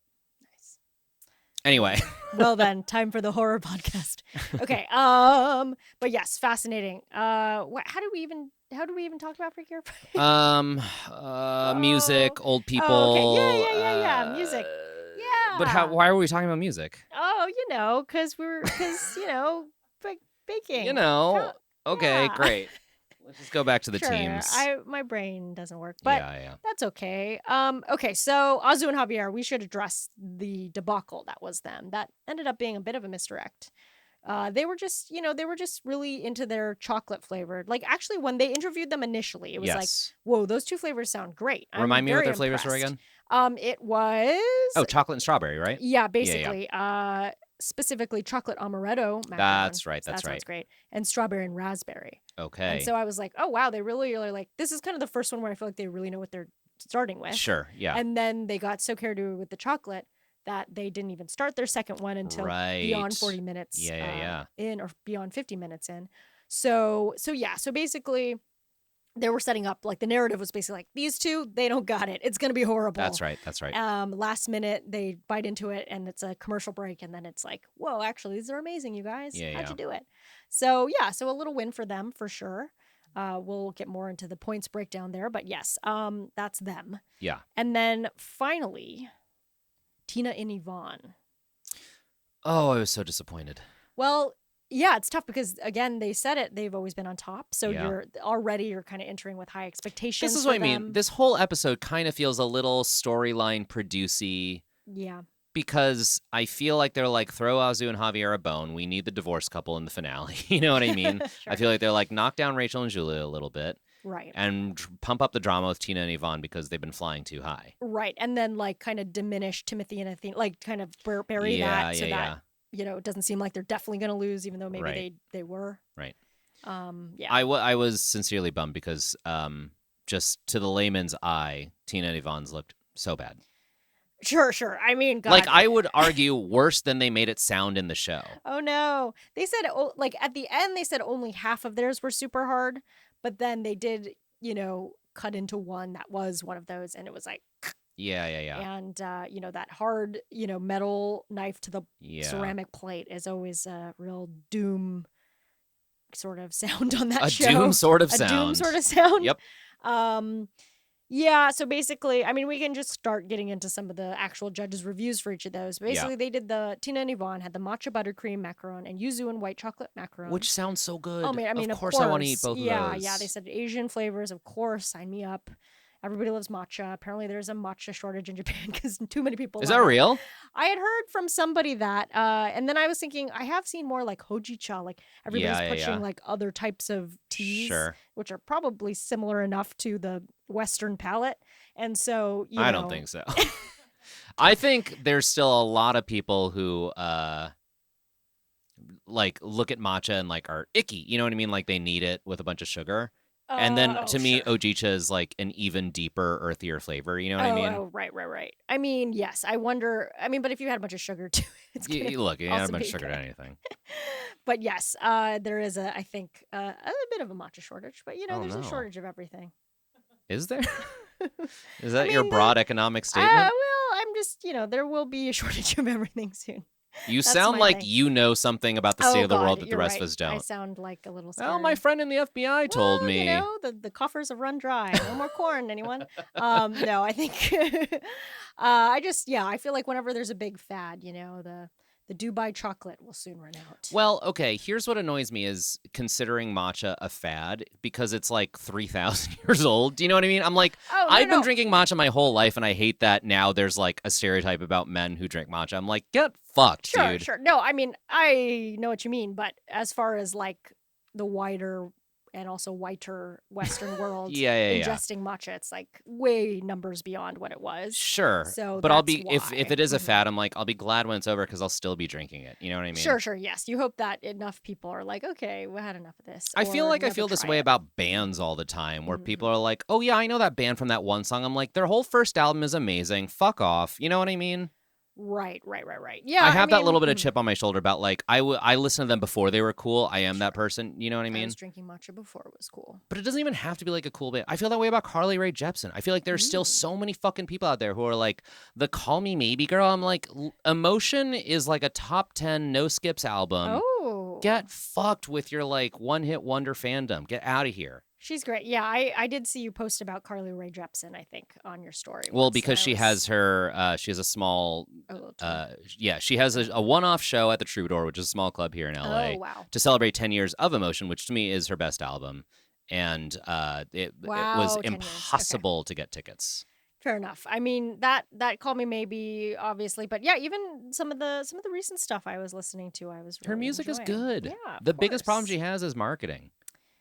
Anyway. Well then, time for the horror podcast. Okay. But yes, fascinating. How do we even talk about Freakier Friday? Music, old people. Oh, okay. Yeah. Music. Yeah. But why are we talking about music? Oh, because baking. Okay, great. Let's just go back to the teams. My brain doesn't work, but yeah. that's okay. Okay, so Azu and Javier, we should address the debacle that was them. That ended up being a bit of a misdirect. They were just, they were just really into their chocolate flavored. Like actually, when they interviewed them initially, it was like, Yes. whoa, those two flavors sound great. I'm Remind me what very their flavors were impressed. again? It was Oh, chocolate and strawberry, right? yeah, Yeah. basically. Specifically chocolate amaretto macaron. That's right. So That's that right. sounds great. And strawberry and raspberry. And Okay. so I was like, oh wow, they really are like, this is kind of the first one where I feel like they really know what they're starting with. Sure. Yeah. And then they got so carried away with the chocolate that they didn't even start their second one until beyond Right. 40 minutes Yeah. in, or beyond 50 minutes in. So basically they were setting up, like the narrative was basically like, these two, they don't got it. It's going to be horrible. That's right. That's right. Last minute they bite into it and it's a commercial break, and then it's like, whoa, actually these are amazing, you guys. How'd you do it? So so a little win for them for sure. We'll get more into the points breakdown there, but yes, that's them. Yeah. And then finally, Tina and Yvonne. Oh, I was so disappointed. Well, yeah, it's tough because again, they said it, they've always been on top. So Yeah. you're kind of entering with high expectations. This is for what I mean. them. This whole episode kind of feels a little storyline producey Yeah. because I feel like they're like, throw Azu and Javier a bone. We need the divorce couple in the finale. You know what I mean? Sure. I feel like they're like, knock down Rachel and Julia a little bit. Right. And pump up the drama with Tina and Yvonne because they've been flying too high. Right. And then like kind of diminish Timothy and Athena, like kind of bury that so that, it doesn't seem like they're definitely going to lose, even though maybe they were. Right. Yeah. I was sincerely bummed because just to the layman's eye, Tina and Yvonne's looked so bad. Sure. I mean, God. Like, I would argue worse than they made it sound in the show. Oh, no. They said, like, at the end, they said only half of theirs were super hard. But then they did, cut into one that was one of those. And it was like... Yeah. And, that hard, metal knife to the ceramic plate is always a real doom sort of sound on that show. A doom sort of sound. A doom sort of sound. Yep. Yeah, so basically, I mean, we can just start getting into some of the actual judges' reviews for each of those. Basically, they did Tina and Yvonne had the matcha buttercream macaron and yuzu and white chocolate macaron. Which sounds so good. Oh, man, of course I want to eat both of those. Yeah, they said Asian flavors, of course, sign me up. Everybody loves matcha. Apparently, there's a matcha shortage in Japan because too many people. Is that real? I had heard from somebody that, and then I was thinking, I have seen more like hojicha, like everybody's pushing like other types of teas, which are probably similar enough to the Western palate. And so, I don't think so. I think there's still a lot of people who like look at matcha and like are icky. You know what I mean? Like they need it with a bunch of sugar. And then to me, ojicha is like an even deeper, earthier flavor. You know what I mean? Oh, right. I mean, yes. I wonder. I mean, but if you had a bunch of sugar too, it's look, you add a bunch of sugar to anything. But yes, there is I think a bit of a matcha shortage. But there's a shortage of everything. Is there? Is that your broad economic statement? Well, I'm just there will be a shortage of everything soon. You sound like you know something about the state of the world that the rest of us don't. I sound like a little scared. Well, my friend in the FBI told me. The coffers have run dry. No more corn, anyone? No, I think I feel like whenever there's a big fad, the Dubai chocolate will soon run out. Well, okay, here's what annoys me is considering matcha a fad because it's like 3,000 years old. Do you know what I mean? I'm like, I've been drinking matcha my whole life, and I hate that now there's like a stereotype about men who drink matcha. I'm like, get fucked, dude. Sure. No, I mean, I know what you mean, but as far as like the wider and also whiter Western world ingesting matcha, it's like way numbers beyond what it was. Sure. So but I'll be if it is a fad, I'm like, I'll be glad when it's over because I'll still be drinking it. You know what I mean? Sure. Yes. You hope that enough people are like, okay, we had enough of this. I feel this way about bands all the time where people are like, oh yeah, I know that band from that one song. I'm like, their whole first album is amazing. Fuck off. You know what I mean? Right. Yeah, I have that little bit of chip on my shoulder about like I listened to them before they were cool. I am that person. You know what I mean? I was drinking matcha before it was cool. But it doesn't even have to be like a cool band. I feel that way about Carly Rae Jepsen. I feel like there's still so many fucking people out there who are like the Call Me Maybe girl. I'm like, Emotion is like a top 10 no skips album. Oh. Get fucked with your like one hit wonder fandom. Get out of here. She's great. Yeah, I did see you post about Carly Rae Jepsen, I think, on your story. Well, because she has her, she has a small, she has a one-off show at the Troubadour, which is a small club here in LA, to celebrate 10 years of Emotion, which to me is her best album. And it was impossible to get tickets. Fair enough. I mean, that Call Me Maybe, obviously, but yeah, even some of the recent stuff I was listening to, I was Her really music is enjoying. good. Yeah, of The biggest problem course. she has is marketing.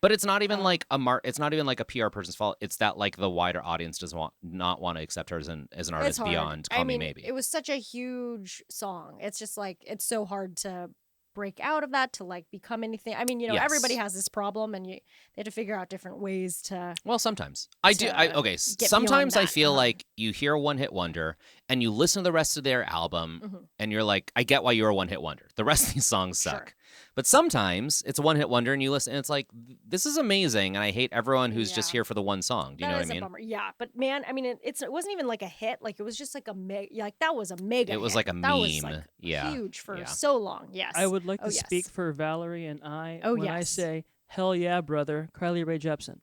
But it's not even Oh, like it's not even like a PR person's fault. It's that like the wider audience does not want to accept her as an it's artist hard. beyond I Call Me mean, it Maybe. was such a huge song. It's just like it's so hard to break out of that to like become anything. I mean, everybody Yes. has this problem, and they have to figure out different ways to Well, sometimes I do. to Okay. get beyond Sometimes I that. feel like you hear a one-hit wonder and you listen to the rest of their album Mhm. and you're like, I get why you're a one-hit wonder. The rest of these songs Sure. suck. But sometimes it's a one-hit wonder and you listen and it's like, this is amazing. And I hate everyone who's just Yeah. here for the one song. Do you know what I That is a mean? bummer. Yeah, but man, I mean, it wasn't even like a hit. Like it was just like that was a mega. It was hit. like a That was meme. like Yeah. huge for Yeah. so long. Yes. I would like Oh, to speak yes. for Valerie and I Oh, when I yes. say, hell yeah, brother, Carly Rae Jepsen.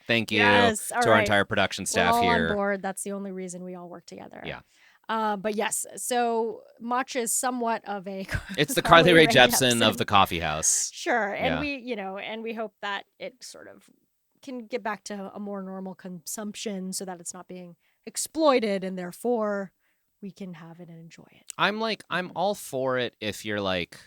Thank you Yes. All to our right. entire production We're staff all here. on board. That's the only reason we all work together. Yeah. But yes, so matcha is somewhat of a It's the Carly Rae Jepsen of the coffee house. Sure, and Yeah. we hope that it sort of can get back to a more normal consumption so that it's not being exploited, and therefore we can have it and enjoy it. I'm all for it if you're like,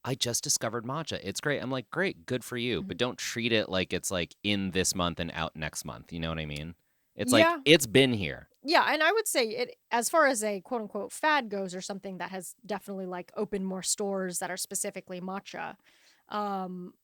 I just discovered matcha. It's great. I'm like, great, good for you. But don't treat it like it's like in this month and out next month. You know what I mean? It's like Yeah. it's been here. Yeah, and I would say it as far as a quote unquote fad goes, or something that has definitely like opened more stores that are specifically matcha. Um,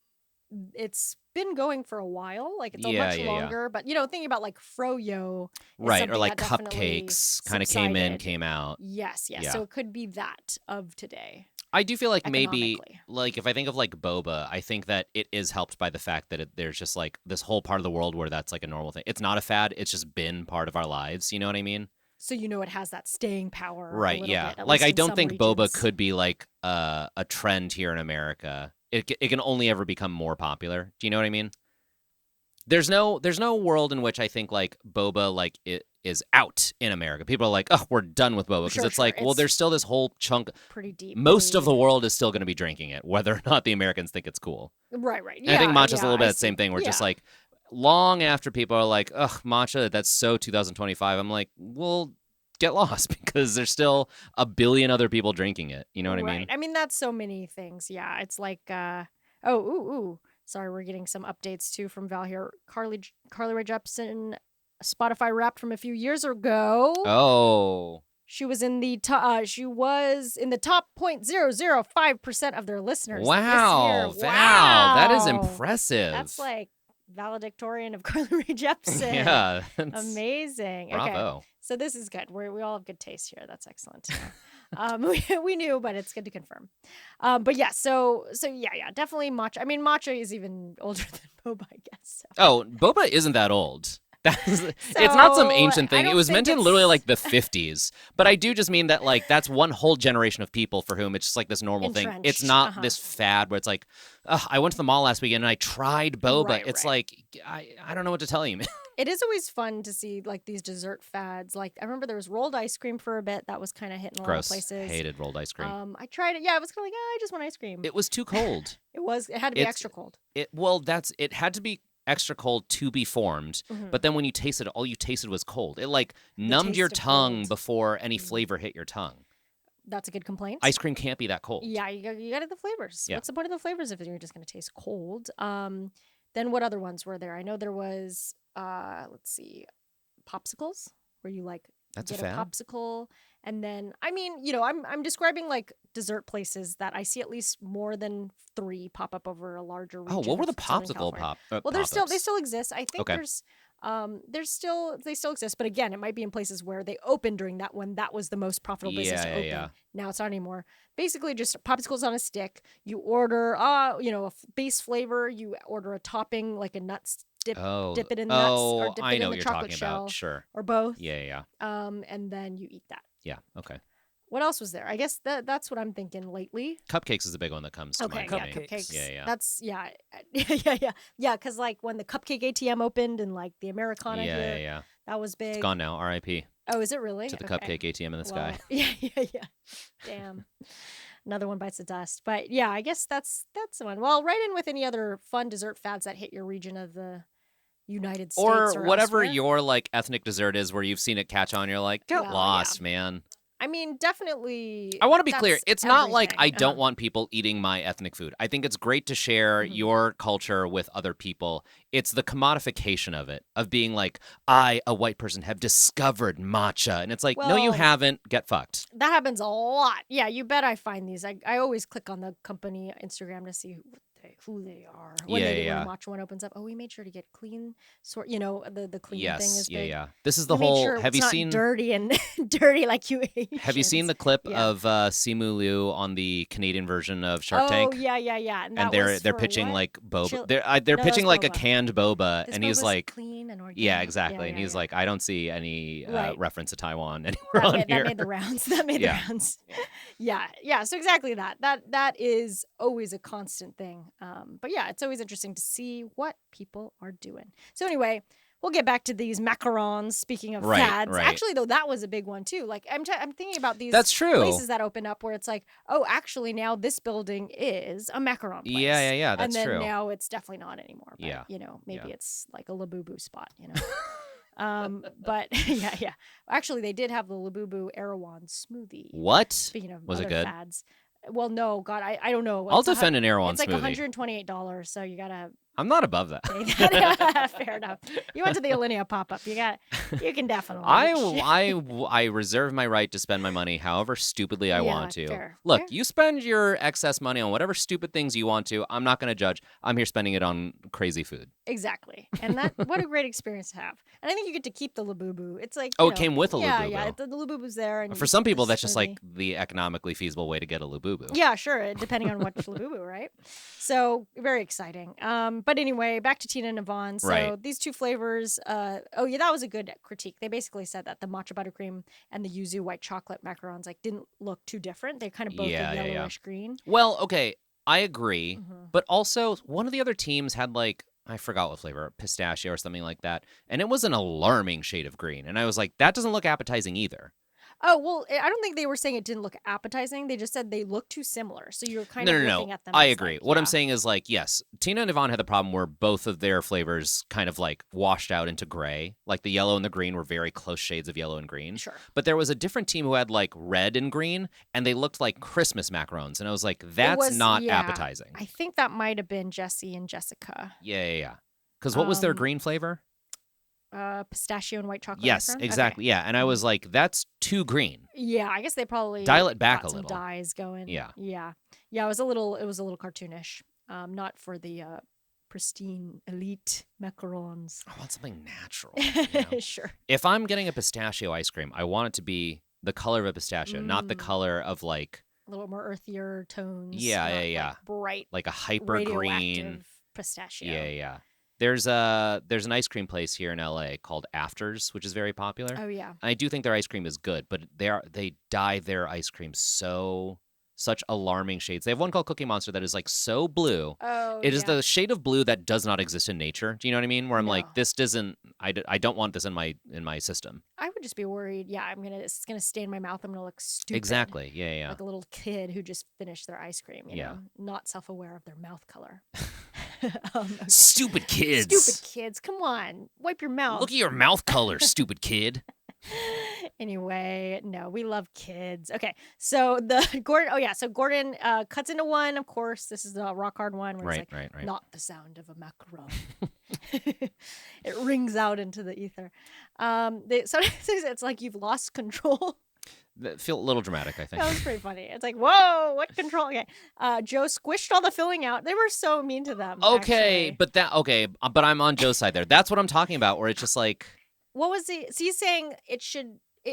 it's been going for a while, like it's Yeah, much yeah, yeah. longer. But thinking about like froyo, is Right. Or something like that definitely cupcakes kind of came in, subsided. came out. Yes, yes. Yeah. So it could be that of today. I do feel like maybe Economically. like if I think of like boba, I think that it is helped by the fact that there's just like this whole part of the world where that's like a normal thing. It's not a fad. It's just been part of our lives. You know what I mean? So it has that staying power. Right. A little Yeah. bit, at Like least I in don't some think boba regions. could be like a trend here in America. It can only ever become more popular. Do you know what I mean? There's no world in which I think like boba like it is out in America. People are like, oh, we're done with boba because Sure, it's like, sure. well, It's there's still this whole chunk. pretty deep. Most of the world is still going to be drinking it, whether or not the Americans think it's cool. Right. And I think matcha's a little bit I that same see. thing. Where just Yeah. like long after people are like, ugh, matcha, that's so 2025. I'm like, well, get lost because there's still a billion other people drinking it. You know what I mean? I mean, that's so many things. Yeah, it's like, sorry, we're getting some updates too from Val here. Carly Rae Jepsen, Spotify Wrapped from a few years ago. Oh. She was in the top 0.005% of their listeners Wow, this year. Val, that is Wow. impressive. That's like valedictorian of Carly Rae Jepsen. Yeah. Amazing. Bravo. Okay. So this is good. We all have good taste here. That's excellent. We knew, but it's good to confirm. But yeah, so yeah, definitely matcha. I mean, matcha is even older than boba, I guess. So. Oh, boba isn't that old. It's not some ancient I thing. It don't was think meant in it's- literally like the 50s. But I do just mean that like that's one whole generation of people for whom it's just like this normal thing. It's Entrenched, not this fad where it's like, I went to the mall last weekend and I tried boba. Right, it's right. like I don't know what to tell you, man. It is always fun to see like these dessert fads. Like I remember there was rolled ice cream for a bit that was kind of hitting a lot of Gross. places. Hated rolled ice cream. I tried it. Yeah, I was kind of like, I just want ice cream. It was too cold. It had to be extra cold. It had to be extra cold to be formed, but then when you tasted it, all you tasted was cold. It like numbed your taste of tongue cold. before any flavor hit your tongue. That's a good complaint. Ice cream can't be that cold. Yeah, you got the flavors. Yeah. What's the point of the flavors if you're just going to taste cold? Then what other ones were there? I know there was let's see, popsicles where you like That's a get a fad? popsicle, and then I mean, I'm describing like dessert places that I see at least more than 3 pop up over a larger region. Oh, what were the of Southern popsicle California. pop? Well, they still pop-ups? exist. I think Okay. they still exist, but again, it might be in places where they opened during that when that was the most profitable business to Yeah, open. yeah. Now it's not anymore. Basically, just popsicles on a stick. You order, base flavor. You order a topping like a nuts dip it in nuts, or dip I it know in what the you're chocolate talking shell, about. Sure. or both. Yeah, yeah. And then you eat that. Yeah, okay. What else was there? I guess that's what I'm thinking lately. Cupcakes is the big one that comes to Okay, mind. for yeah, me. cupcakes. Yeah, yeah. That's yeah. Because like when the cupcake ATM opened and like the Americana Yeah, here, yeah, yeah. that was big. It's gone now. R.I.P. Oh, is it really? to the Okay. cupcake ATM in the Well, sky. yeah. Damn. Another one bites the dust. But yeah, I guess that's the one. Well, right in with any other fun dessert fads that hit your region of the United States or whatever elsewhere. your like ethnic dessert is, where you've seen it catch on. You're like, get Well, lost, man. I mean, definitely. I want to be clear. that's It's not like everything. I don't want people eating my ethnic food. I think it's great to share Mhm. your culture with other people. It's the commodification of it, of being like, I, a white person, have discovered matcha. And it's like, no, you Well- haven't. Get fucked. That happens a lot. Yeah, you bet I find these. I always click on the company Instagram to see who they are. When Yeah, when yeah. the matcha one opens up, we made sure to get clean sort. You know, the clean thing Yes, is yeah, big. yeah. This is the We made whole. sure Have it's you not seen? dirty and dirty like you ate? Have you seen the clip Yeah. of Simu Liu on the Canadian version of Shark Tank? Oh yeah. And, that And they're was they're for pitching what? like boba. Chil- They're No, pitching that's like a boba. canned boba, This and he's boba's like, clean and organic. yeah, exactly. And yeah, he's yeah. like, I don't see any Right. reference to Taiwan anywhere that on made, here. that made the rounds. That made Yeah. the rounds. Yeah. So exactly that. That is always a constant thing. But yeah, it's always interesting to see what people are doing. So anyway, we'll get back to these macarons. Speaking of Right, fads, right. actually though, that was a big one too. Like I'm thinking about these That's true. places that open up where it's like, oh, actually now this building is a macaron place. Yeah. That's and then true. now it's definitely not anymore. But, Yeah, maybe yeah. it's like a Labubu spot. But yeah. Actually, they did have the Labubu Erewhon smoothie. What? Speaking of Was it other good? fads. Well, no, God, I don't know. I'll It's a hu- defend an Erewhon It's like smoothie. $128, so you gotta I'm not above that. pay that. Fair enough. You went to the Alinea pop-up. You can definitely. I reserve my right to spend my money however stupidly I Yeah, want to. fair. Look, Fair. you spend your excess money on whatever stupid things you want to. I'm not going to judge. I'm here spending it on crazy food. Exactly, and what a great experience to have. And I think you get to keep the Labubu. It's like Oh, it came with a Yeah, Labubu. the Labubu's there. And For you some get the people, that's just like smoothie. the economically feasible way to get a Labubu. Yeah, sure, depending on which Labubu, right? So very exciting. But anyway, back to Tina and Yvonne. So Right. these two flavors. That was a good critique. They basically said that the matcha buttercream and the yuzu white chocolate macarons didn't look too different. They kind of both Yeah, look yeah, yeah. yellowish green. Well, okay, I agree. Mhm. But also, one of the other teams had like, I forgot what flavor, pistachio or something like that. And it was an alarming shade of green. And I was like, that doesn't look appetizing either. Oh, well, I don't think they were saying it didn't look appetizing. They just said they look too similar. So you're kind of looking at them. I as agree. like, What I'm yeah. saying is like, yes, Tina and Yvonne had the problem where both of their flavors kind of like washed out into gray. Like the yellow and the green were very close shades of yellow and green. Sure. But there was a different team who had like red and green, and they looked like Christmas macarons. And I was like, that's not yeah. appetizing. I think that might have been Jesse and Jessica. Yeah. Because what was their Um, green flavor? Pistachio and white chocolate. Yes, macaron? Okay. exactly. Yeah. And I was like, that's too green. Yeah, I guess they probably Dial it back got a some little. dyes going. Yeah. It was a little cartoonish. Not for the pristine elite macarons. I want something natural. You know? Sure. If I'm getting a pistachio ice cream, I want it to be the color of a pistachio, not the Mm. color of like A little more earthier tones. Yeah, not, yeah. like, bright a hyper green. radioactive pistachio. Yeah. There's an ice cream place here in LA called Afters, which is very popular. Oh yeah. And I do think their ice cream is good, but they dye their ice cream such alarming shades. They have one called Cookie Monster that is like so blue. Oh. It is yeah. the shade of blue that does not exist in nature. Do you know what I mean? Where I'm No. like, this doesn't. I don't want this in my system. I would just be worried. Yeah, it's gonna stay in my mouth. I'm gonna look stupid. Exactly. Yeah. Like a little kid who just finished their ice cream. You Yeah. know, not self-aware of their mouth color. Okay. Stupid kids. Stupid kids. Come on, wipe your mouth. Look at your mouth color, stupid kid. Anyway, no, we love kids. Okay, so the Gordon. Oh yeah, so Gordon cuts into one. Of course, this is the rock hard one where he's like, Right. not the sound of a macaron. It rings out into the ether. Sometimes it's like you've lost control. That feel a little dramatic, I think. That was pretty funny. It's like, whoa, what control? Okay, Joe squished all the filling out. They were so mean to them. Okay, actually. but I'm on Joe's side there. That's what I'm talking about. Where it's just like What was he? So he's saying it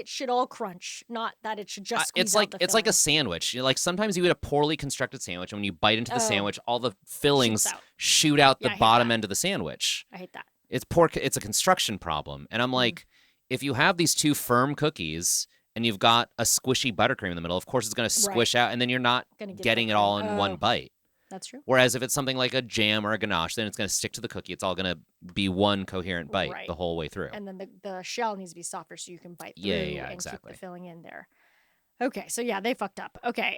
should all crunch, not that it should just. Squeeze it's out like the it's like a filling. sandwich. Like sometimes you eat a poorly constructed sandwich, and when you bite into the Oh. sandwich, all the fillings Shoots out. shoot out Yeah, the I hate bottom that. end of the sandwich. I hate that. It's poor. It's a construction problem, and I'm like, if you have these two firm cookies and you've got a squishy buttercream in the middle, of course it's going to squish out, and then you're not Gonna get getting that it all cream. in one Oh. bite. That's true. Whereas if it's something like a jam or a ganache, then it's going to stick to the cookie. It's all going to be one coherent bite Right. the whole way through. And then the shell needs to be softer so you can bite through Yeah, and exactly. keep the filling in there. Okay, so yeah, they fucked up. Okay.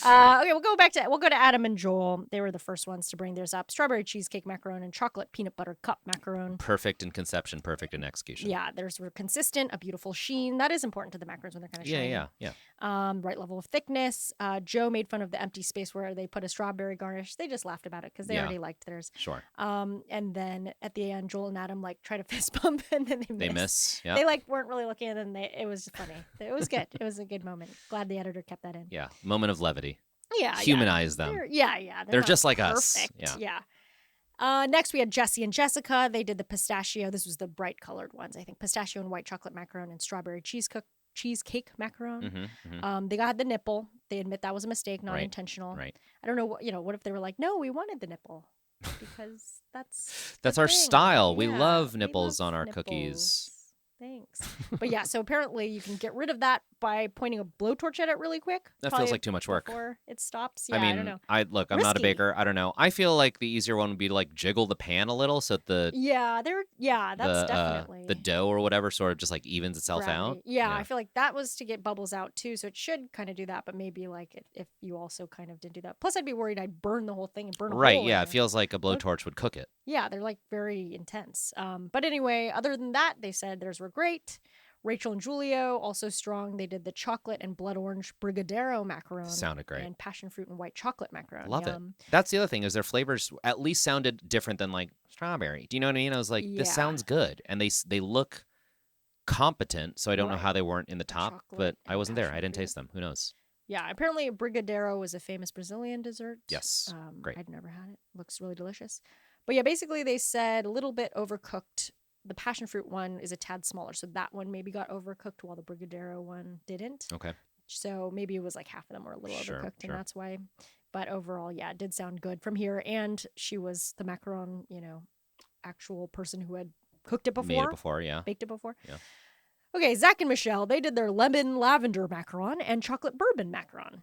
Okay, we'll go to Adam and Joel. They were the first ones to bring theirs up. Strawberry cheesecake macaron and chocolate peanut butter cup macaron. Perfect in conception, perfect in execution. Yeah, theirs were consistent, a beautiful sheen. That is important to the macarons when they're kind of shiny. Yeah. Right level of thickness. Joe made fun of the empty space where they put a strawberry garnish. They just laughed about it because they already liked theirs. Sure. And then at the end, Joel and Adam like try to fist bump and then they miss. Yeah. They like weren't really looking and then it was funny. It was good. It was a good moment. Glad the editor kept that in. Yeah. Moment of levity. Yeah. Humanize them. They're just not like perfect. us. Yeah. Next, we had Jesse and Jessica. They did the pistachio. This was the bright colored ones, I think. Pistachio and white chocolate macaron and strawberry cheesecake macaron. They got the nipple. They admit that was a mistake, not intentional. Right. I don't know. What if they were like, no, we wanted the nipple because that's our thing. style. We Yeah, love we nipples love on our nipples. cookies. Thanks. But yeah, so apparently you can get rid of that by pointing a blowtorch at it really quick. That probably feels like too much work. before it stops. Yeah, I mean, don't know. I'm not a Risky. baker. I don't know. I feel like the easier one would be to like jiggle the pan a little so that That's definitely the dough or whatever sort of just like evens itself out. gravity. Yeah, I feel like that was to get bubbles out too, so it should kind of do that. But maybe like if you also kind of did do that. Plus, I'd be worried I'd burn the whole thing and burn a Right, hole in yeah. there. It feels like a blowtorch would cook it. Yeah, they're like very intense. But anyway, other than that, they said theirs were great. Rachel and Julio, also strong. They did the chocolate and blood orange brigadeiro macaron. Sounded great. And passion fruit and white chocolate macaron. Love Yum. it. That's the other thing is their flavors at least sounded different than like strawberry. Do you know what I mean? I was like, this Yeah. sounds good. And they look competent, so I don't know how Right. they weren't in the top, Chocolate but I and wasn't there. I passion didn't fruit. taste them. Who knows? Yeah, apparently brigadeiro was a famous Brazilian dessert. Yes. Great. I'd never had it. Looks really delicious. But yeah, basically they said a little bit overcooked. The passion fruit one is a tad smaller, so that one maybe got overcooked while the brigadeiro one didn't. Okay. So maybe it was like half of them were a little Sure, overcooked, sure. and that's why. But overall, yeah, it did sound good from here. And she was the macaron, actual person who had cooked it Made before, it before, yeah. baked it before. Yeah. Okay, Zach and Michelle, they did their lemon lavender macaron and chocolate bourbon macaron.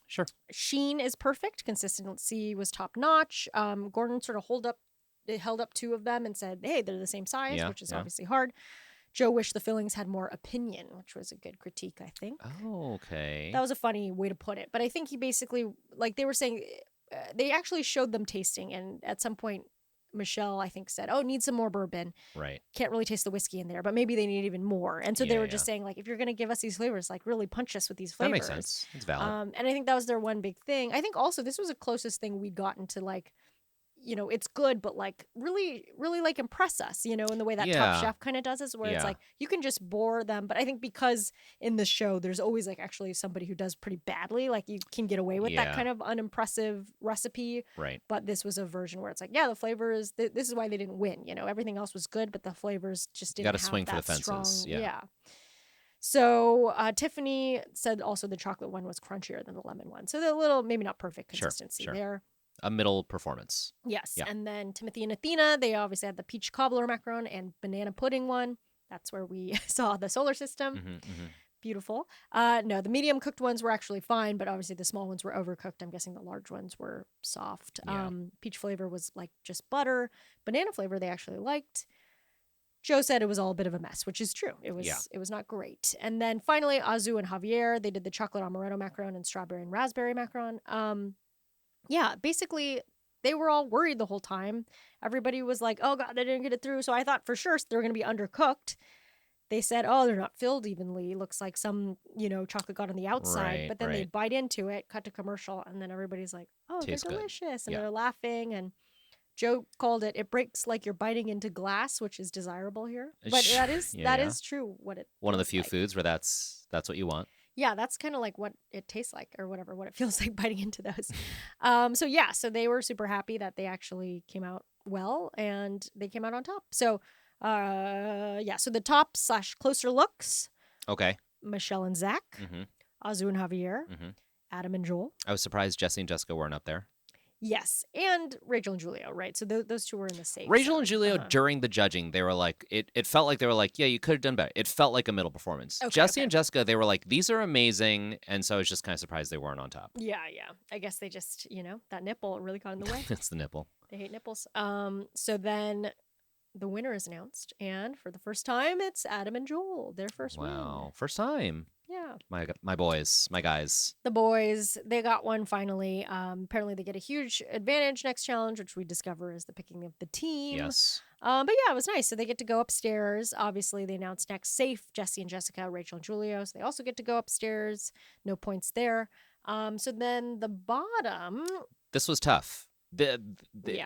Sure. Sheen is perfect. Consistency was top notch. Gordon sort of held up two of them and said, hey, they're the same size, Yeah, which is yeah. obviously hard. Joe wished the fillings had more opinion, which was a good critique, I think. Oh, okay. That was a funny way to put it. But I think he basically, like they were saying, they actually showed them tasting. And at some point, Michelle, I think, said, oh, need some more bourbon. Right. Can't really taste the whiskey in there, but maybe they need even more. And so they Yeah, were just saying, like, if you're going to give us these flavors, like really punch us with these That flavors. makes sense. It's valid. And I think that was their one big thing. I think also this was the closest thing we'd gotten to like, it's good, but like really, really like impress us, in the way that Top Yeah. Chef kind of does it, where it's Yeah. like you can just bore them. But I think because in the show, there's always like actually somebody who does pretty badly, like you can get away with that Yeah. kind of unimpressive recipe. Right. But this was a version where it's like, yeah, the flavors, this is why they didn't win. Everything else was good, but the flavors just didn't gotta have swing for the that strong. fences, yeah. So Tiffany said also the chocolate one was crunchier than the lemon one. So they're a little, maybe not perfect Sure, consistency sure. there. A middle performance. Yes. Yeah. And then Timothy and Athena, they obviously had the peach cobbler macaron and banana pudding one. That's where we saw the solar system. Mm-hmm. Beautiful. No, the medium cooked ones were actually fine, but obviously the small ones were overcooked. I'm guessing the large ones were soft. Yeah. Peach flavor was like just butter. Banana flavor they actually liked. Joe said it was all a bit of a mess, which is true. It was not great. And then finally, Azu and Javier, they did the chocolate amaretto macaron and strawberry and raspberry macaron. Basically, they were all worried the whole time. Everybody was like, oh, God, they didn't get it through. So I thought for sure they were going to be undercooked. They said, oh, they're not filled evenly. Looks like some, chocolate got on the outside. Right, but then they right. bite into it, cut to commercial, and then everybody's like, oh, Tastes they're good. delicious. And Yeah. they're laughing. And Joe called it breaks like you're biting into glass, which is desirable here. But that is Yeah. true what it One of the feels few like. foods where that's what you want. Yeah, that's kind of like what it tastes like or whatever, what it feels like biting into those. So they were super happy that they actually came out well and they came out on top. So, so the top / closer looks, Okay. Michelle and Zach, Mm-hmm. Azu and Javier, Mm-hmm. Adam and Joel. I was surprised Jesse and Jessica weren't up there. Yes, and Rachel and Julio, right? So those two were in the safe Rachel zone. and Julio Uh-huh. during the judging, they were like, it felt like they were like, yeah, you could have done better. It felt like a middle performance. Okay, Jesse okay. and Jessica, they were like, these are amazing, and so I was just kind of surprised they weren't on top. Yeah. I guess they just, that nipple really got in the way. It's the nipple. They hate nipples. So then the winner is announced, and for the first time, it's Adam and Joel, their first win. Wow. First time. Yeah. My boys, my guys. The boys, they got one finally. Apparently, they get a huge advantage next challenge, which we discover is the picking of the team. Yes. But yeah, it was nice. So they get to go upstairs. Obviously, they announced next safe, Jesse and Jessica, Rachel and Julio. So they also get to go upstairs. No points there. So then the bottom. This was tough. Yeah.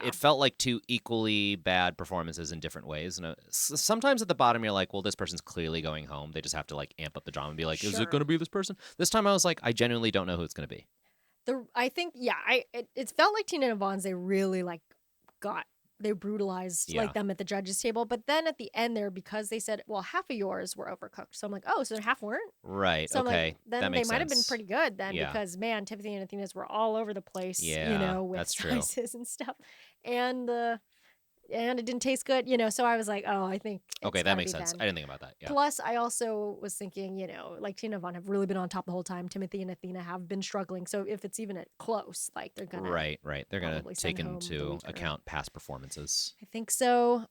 It felt like two equally bad performances in different ways. And sometimes at the bottom, you're like, well, this person's clearly going home. They just have to like amp up the drama and be like, is Sure. it going to be this person? This time I was like, I genuinely don't know who it's going to be. I think, yeah, it felt like Tina and Yvonne's, they really they brutalized like them at the judges table. But then at the end there, because they said, well, half of yours were overcooked. So I'm like, oh, so half weren't? Right. So okay. like, then that they makes might have been sense. pretty good then Yeah. because, man, Timothy and Athena's were all over the place, Yeah, with that's true. spices and stuff. And it didn't taste good, so I was like, oh, I think it's Okay, that gotta makes be sense. them. I didn't think about that. Yeah. Plus, I also was thinking, like Tina and Yvonne have really been on top the whole time. Timothy and Athena have been struggling. So if it's even at close, like they're gonna Right. They're going probably to take send home the into weaker. account past performances. I think so.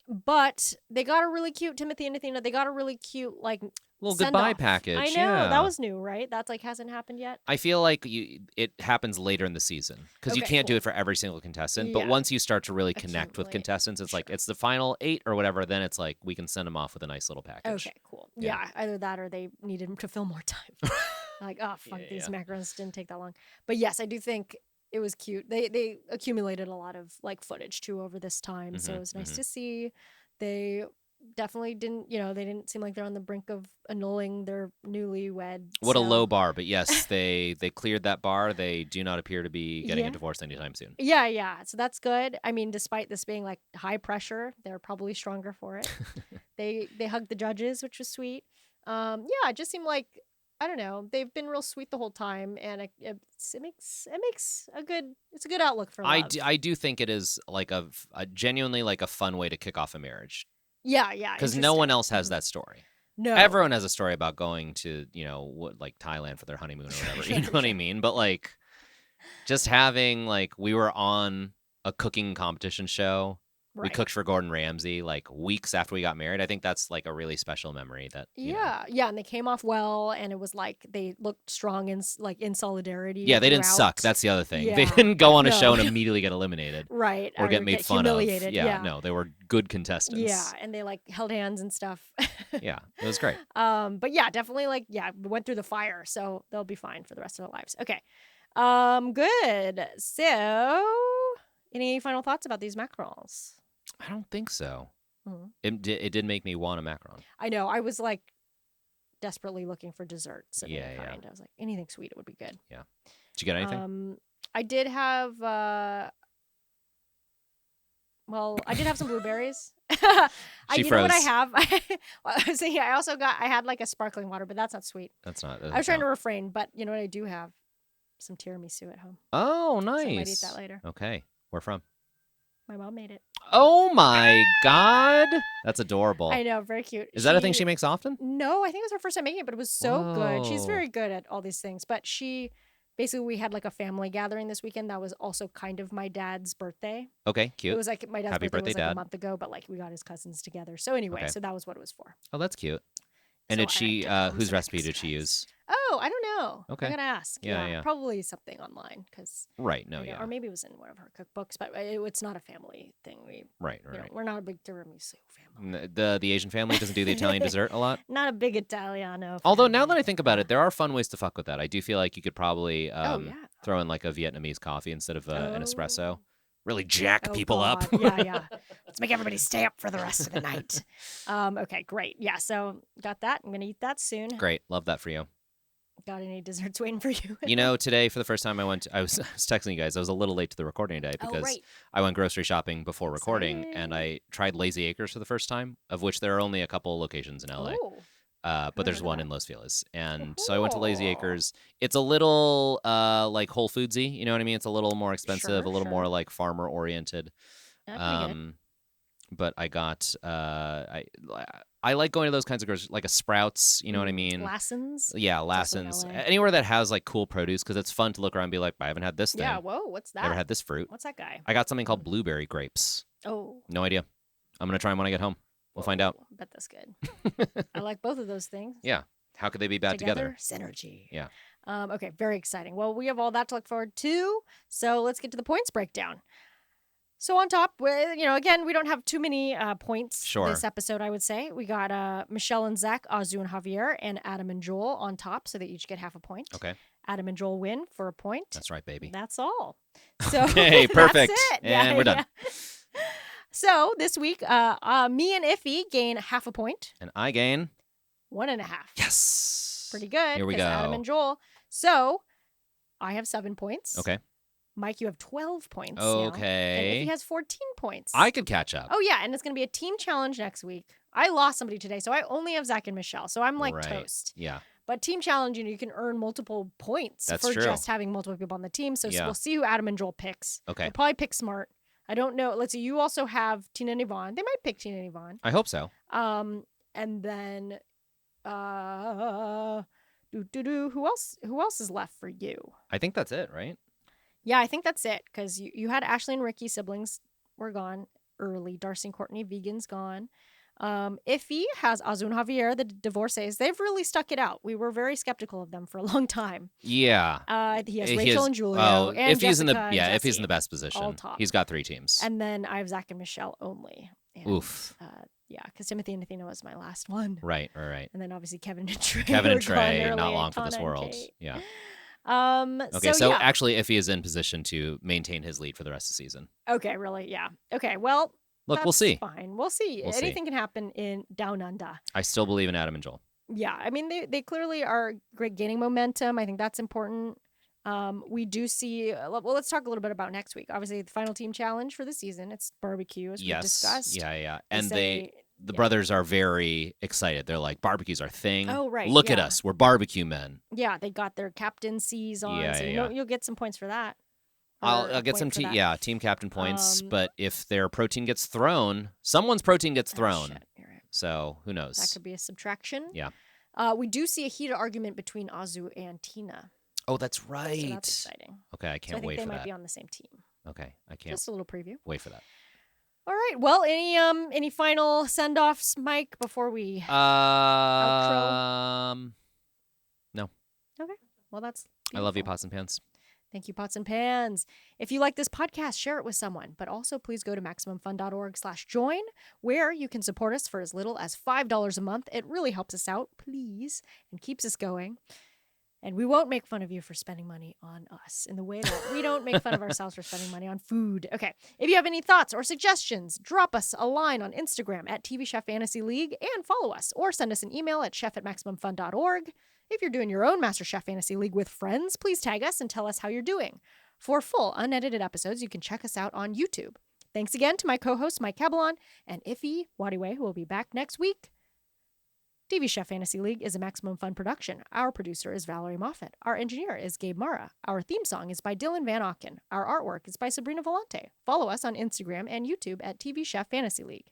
But they got a really cute Timothy and Athena. They got a really cute like Little send goodbye off. package. I know yeah. that was new, right? That's like hasn't happened yet. I feel like it happens later in the season because you Okay, can't do cool. it for every single contestant. Yeah. But once you start to really connect with Accumulate. contestants, it's like Sure. it's the final 8 or whatever. Then it's like we can send them off with a nice little package. Okay, cool. Yeah. Yeah, either that or they needed to fill more time. Like, oh fuck, Yeah, these yeah. macarons didn't take that long. But yes, I do think it was cute. They accumulated a lot of like footage too over this time, so Mhm, it was nice mhm. to see. They definitely didn't, they didn't seem like they're on the brink of annulling their newlywed. What a so- low bar, but yes, they cleared that bar. They do not appear to be getting Yeah. a divorce anytime soon. Yeah. So that's good. I mean, despite this being like high pressure, they're probably stronger for it. They hugged the judges, which was sweet. Yeah, it just seemed like I don't know. They've been real sweet the whole time, and it makes a good outlook for love. I do think it is like a genuinely like a fun way to kick off a marriage Yeah. because no one interesting. else has that story. No. Everyone has a story about going to like Thailand for their honeymoon or whatever. You know what I mean? But like, just having like we were on a cooking competition show. We Right. cooked for Gordon Ramsay like weeks after we got married. I think that's like a really special memory that Yeah, and they came off well, and it was like they looked strong in solidarity. Yeah, they didn't throughout. suck. That's the other thing. They Yeah. didn't go on a No. show and immediately get eliminated right or get made fun humiliated. of. Yeah, no, they were good contestants. Yeah, and they like held hands and stuff. Yeah, it was great. But yeah, definitely went through the fire, so they'll be fine for the rest of their lives. Okay. Good. So, any final thoughts about these macarons? I don't think so. Mhm. It did make me want a macaron. I know. I was like desperately looking for desserts. Of any Yeah. kind. I was like, anything sweet, it would be good. Did you get anything? I did have. I did have some blueberries. She You know what I froze. have? I was thinking I had like a sparkling water, but that's not sweet. That's not. I was trying to refrain, but you know what I do have? Some tiramisu at home. Oh, So I nice. might eat that later. Okay, where from? My mom made it. Oh my God, that's adorable. I know, very cute. Is that a thing she makes often? No, I think it was her first time making it, but it was so good. She's Whoa. very good at all these things. But basically, we had like a family gathering this weekend. That was also kind of my dad's birthday. Okay, It cute. was like my dad's Happy birthday was birthday, like Dad. a month ago, but like we got his cousins together. So anyway, Okay. so that was what it was for. Oh, that's cute. And So did she? I took home Whose some recipe did extras. she use? Oh, I don't know. Okay. I'm gonna ask. Yeah. Probably something online because Right. No. Yeah. or maybe it was in one of her cookbooks. But it's not a family thing. Right. You know, we're not a big tiramisu family. The Asian family doesn't do the Italian dessert a lot. Not a big Italiano. Although now that family. I think about it, there are fun ways to fuck with that. I do feel like you could probably Oh yeah. throw in like a Vietnamese coffee instead of an espresso. Oh. Really jack Oh, people up. God. Yeah. Let's make everybody stay up for the rest of the night. Okay, great. Yeah, so got that. I'm gonna eat that soon. Great, love that for you. Got any desserts waiting for you? You know, today for the first time I was texting you guys. I was was a little late to the recording today Oh, because right. I went grocery shopping before recording, and Exciting. I tried Lazy Acres for the first time, of which there are only a couple locations in LA. Oh, But there's heard of one that. in Los Feliz. And so I went to Lazy Oh. Acres. It's a little like Whole Foodsy, you know what I mean? It's a little more expensive, Sure, a little more sure. like farmer oriented. Pretty good. But I got I like going to those kinds of groceries, like a Sprouts, you know what I mean? Lassen's? Yeah, also in Lassen's. LA. Anywhere that has like cool produce because it's fun to look around and be like, I haven't had this thing. Yeah, whoa, what's that? Never had this fruit. What's that guy? I got something called blueberry grapes. Oh, No idea. I'm going to try them when I get home. We'll find out. I bet that's good. I like both of those things. Yeah. How could they be bad together? Synergy. Yeah. Okay, very exciting. Well, we have all that to look forward to. So let's get to the points breakdown. So on top, again, we don't have too many points this episode, I would say. We got Michelle and Zach, Azu and Javier, and Adam and Joel on top, so they each get half a point. Okay. Adam and Joel win for a point. That's right, baby. That's all. So okay, perfect. That's it. And we're done. So this week, me and Iffy gain half a point. And I gain 1.5. Yes. Pretty good. Here we go. Adam and Joel. So I have 7 points. Okay. Mike, you have 12 points. Okay. And Iffy has 14 points. I could catch up. Oh, yeah. And it's going to be a team challenge next week. I lost somebody today, so I only have Zach and Michelle. So I'm like toast. Yeah. But team challenge, you can earn multiple points for just having multiple people on the team. So we'll see who Adam and Joel picks. Okay. They'll probably pick smart. I don't know. Let's see. You also have Tina and Yvonne. They might pick Tina and Yvonne. I hope so. And then, who else is left for you? I think that's it, right? Yeah, I think that's it. Because you had Ashley and Ricky, siblings were gone early. Darcy and Courtney, vegans, gone. Iffy has Azu and Javier, the divorcees. They've really stuck it out. We were very skeptical of them for a long time. Yeah. He has Rachel and Julio. Oh, and if he's in Jessica the best position, all top. He's got 3 teams. And then I have Zach and Michelle only. And, Oof. Yeah, because Timothy and Athena was my last one. Right. And then obviously Kevin and Trey. Kevin and Trey, early, not long for Tana this world. Yeah. Okay, so actually, Iffy is in position to maintain his lead for the rest of the season. Okay, really? Yeah. Okay, well. Look, we'll see. Fine. We'll see. Anything can happen in Down Under. I still believe in Adam and Joel. Yeah. I mean, they clearly are great, gaining momentum. I think that's important. We do see, well, let's talk a little bit about next week. Obviously, the final team challenge for the season. It's barbecue, as we discussed. Yeah. And the brothers are very excited. They're like, barbecue's our thing. Oh, right. Look at us. We're barbecue men. Yeah, they got their captaincies on. Yeah, so you'll get some points for that. I'll get some team captain points, but if their protein gets thrown, someone's protein gets thrown. Shit, you're right. So who knows? That could be a subtraction. Yeah. We do see a heated argument between Azu and Tina. Oh, that's right. So that's exciting. Okay, I can't wait for that. I think they might be on the same team. Okay, I can't. Just a little preview. Wait for that. All right. Well, any final send-offs, Mike, before we outro? No. Okay. Well, that's beautiful. I love you, Pots and Pans. Thank you, Pots and Pans. If you like this podcast, share it with someone. But also, please go to MaximumFun.org/join, where you can support us for as little as $5 a month. It really helps us out, please, and keeps us going. And we won't make fun of you for spending money on us in the way that we don't make fun of ourselves for spending money on food. Okay. If you have any thoughts or suggestions, drop us a line on Instagram at TV Chef Fantasy League and follow us, or send us an email at chef@MaximumFun.org. If you're doing your own MasterChef Fantasy League with friends, please tag us and tell us how you're doing. For full, unedited episodes, you can check us out on YouTube. Thanks again to my co-hosts, Mike Caballon and Iffy Wadiwe, who will be back next week. TV Chef Fantasy League is a Maximum Fun production. Our producer is Valerie Moffat. Our engineer is Gabe Mara. Our theme song is by Dylan Van Auken. Our artwork is by Sabrina Volante. Follow us on Instagram and YouTube at TV Chef Fantasy League.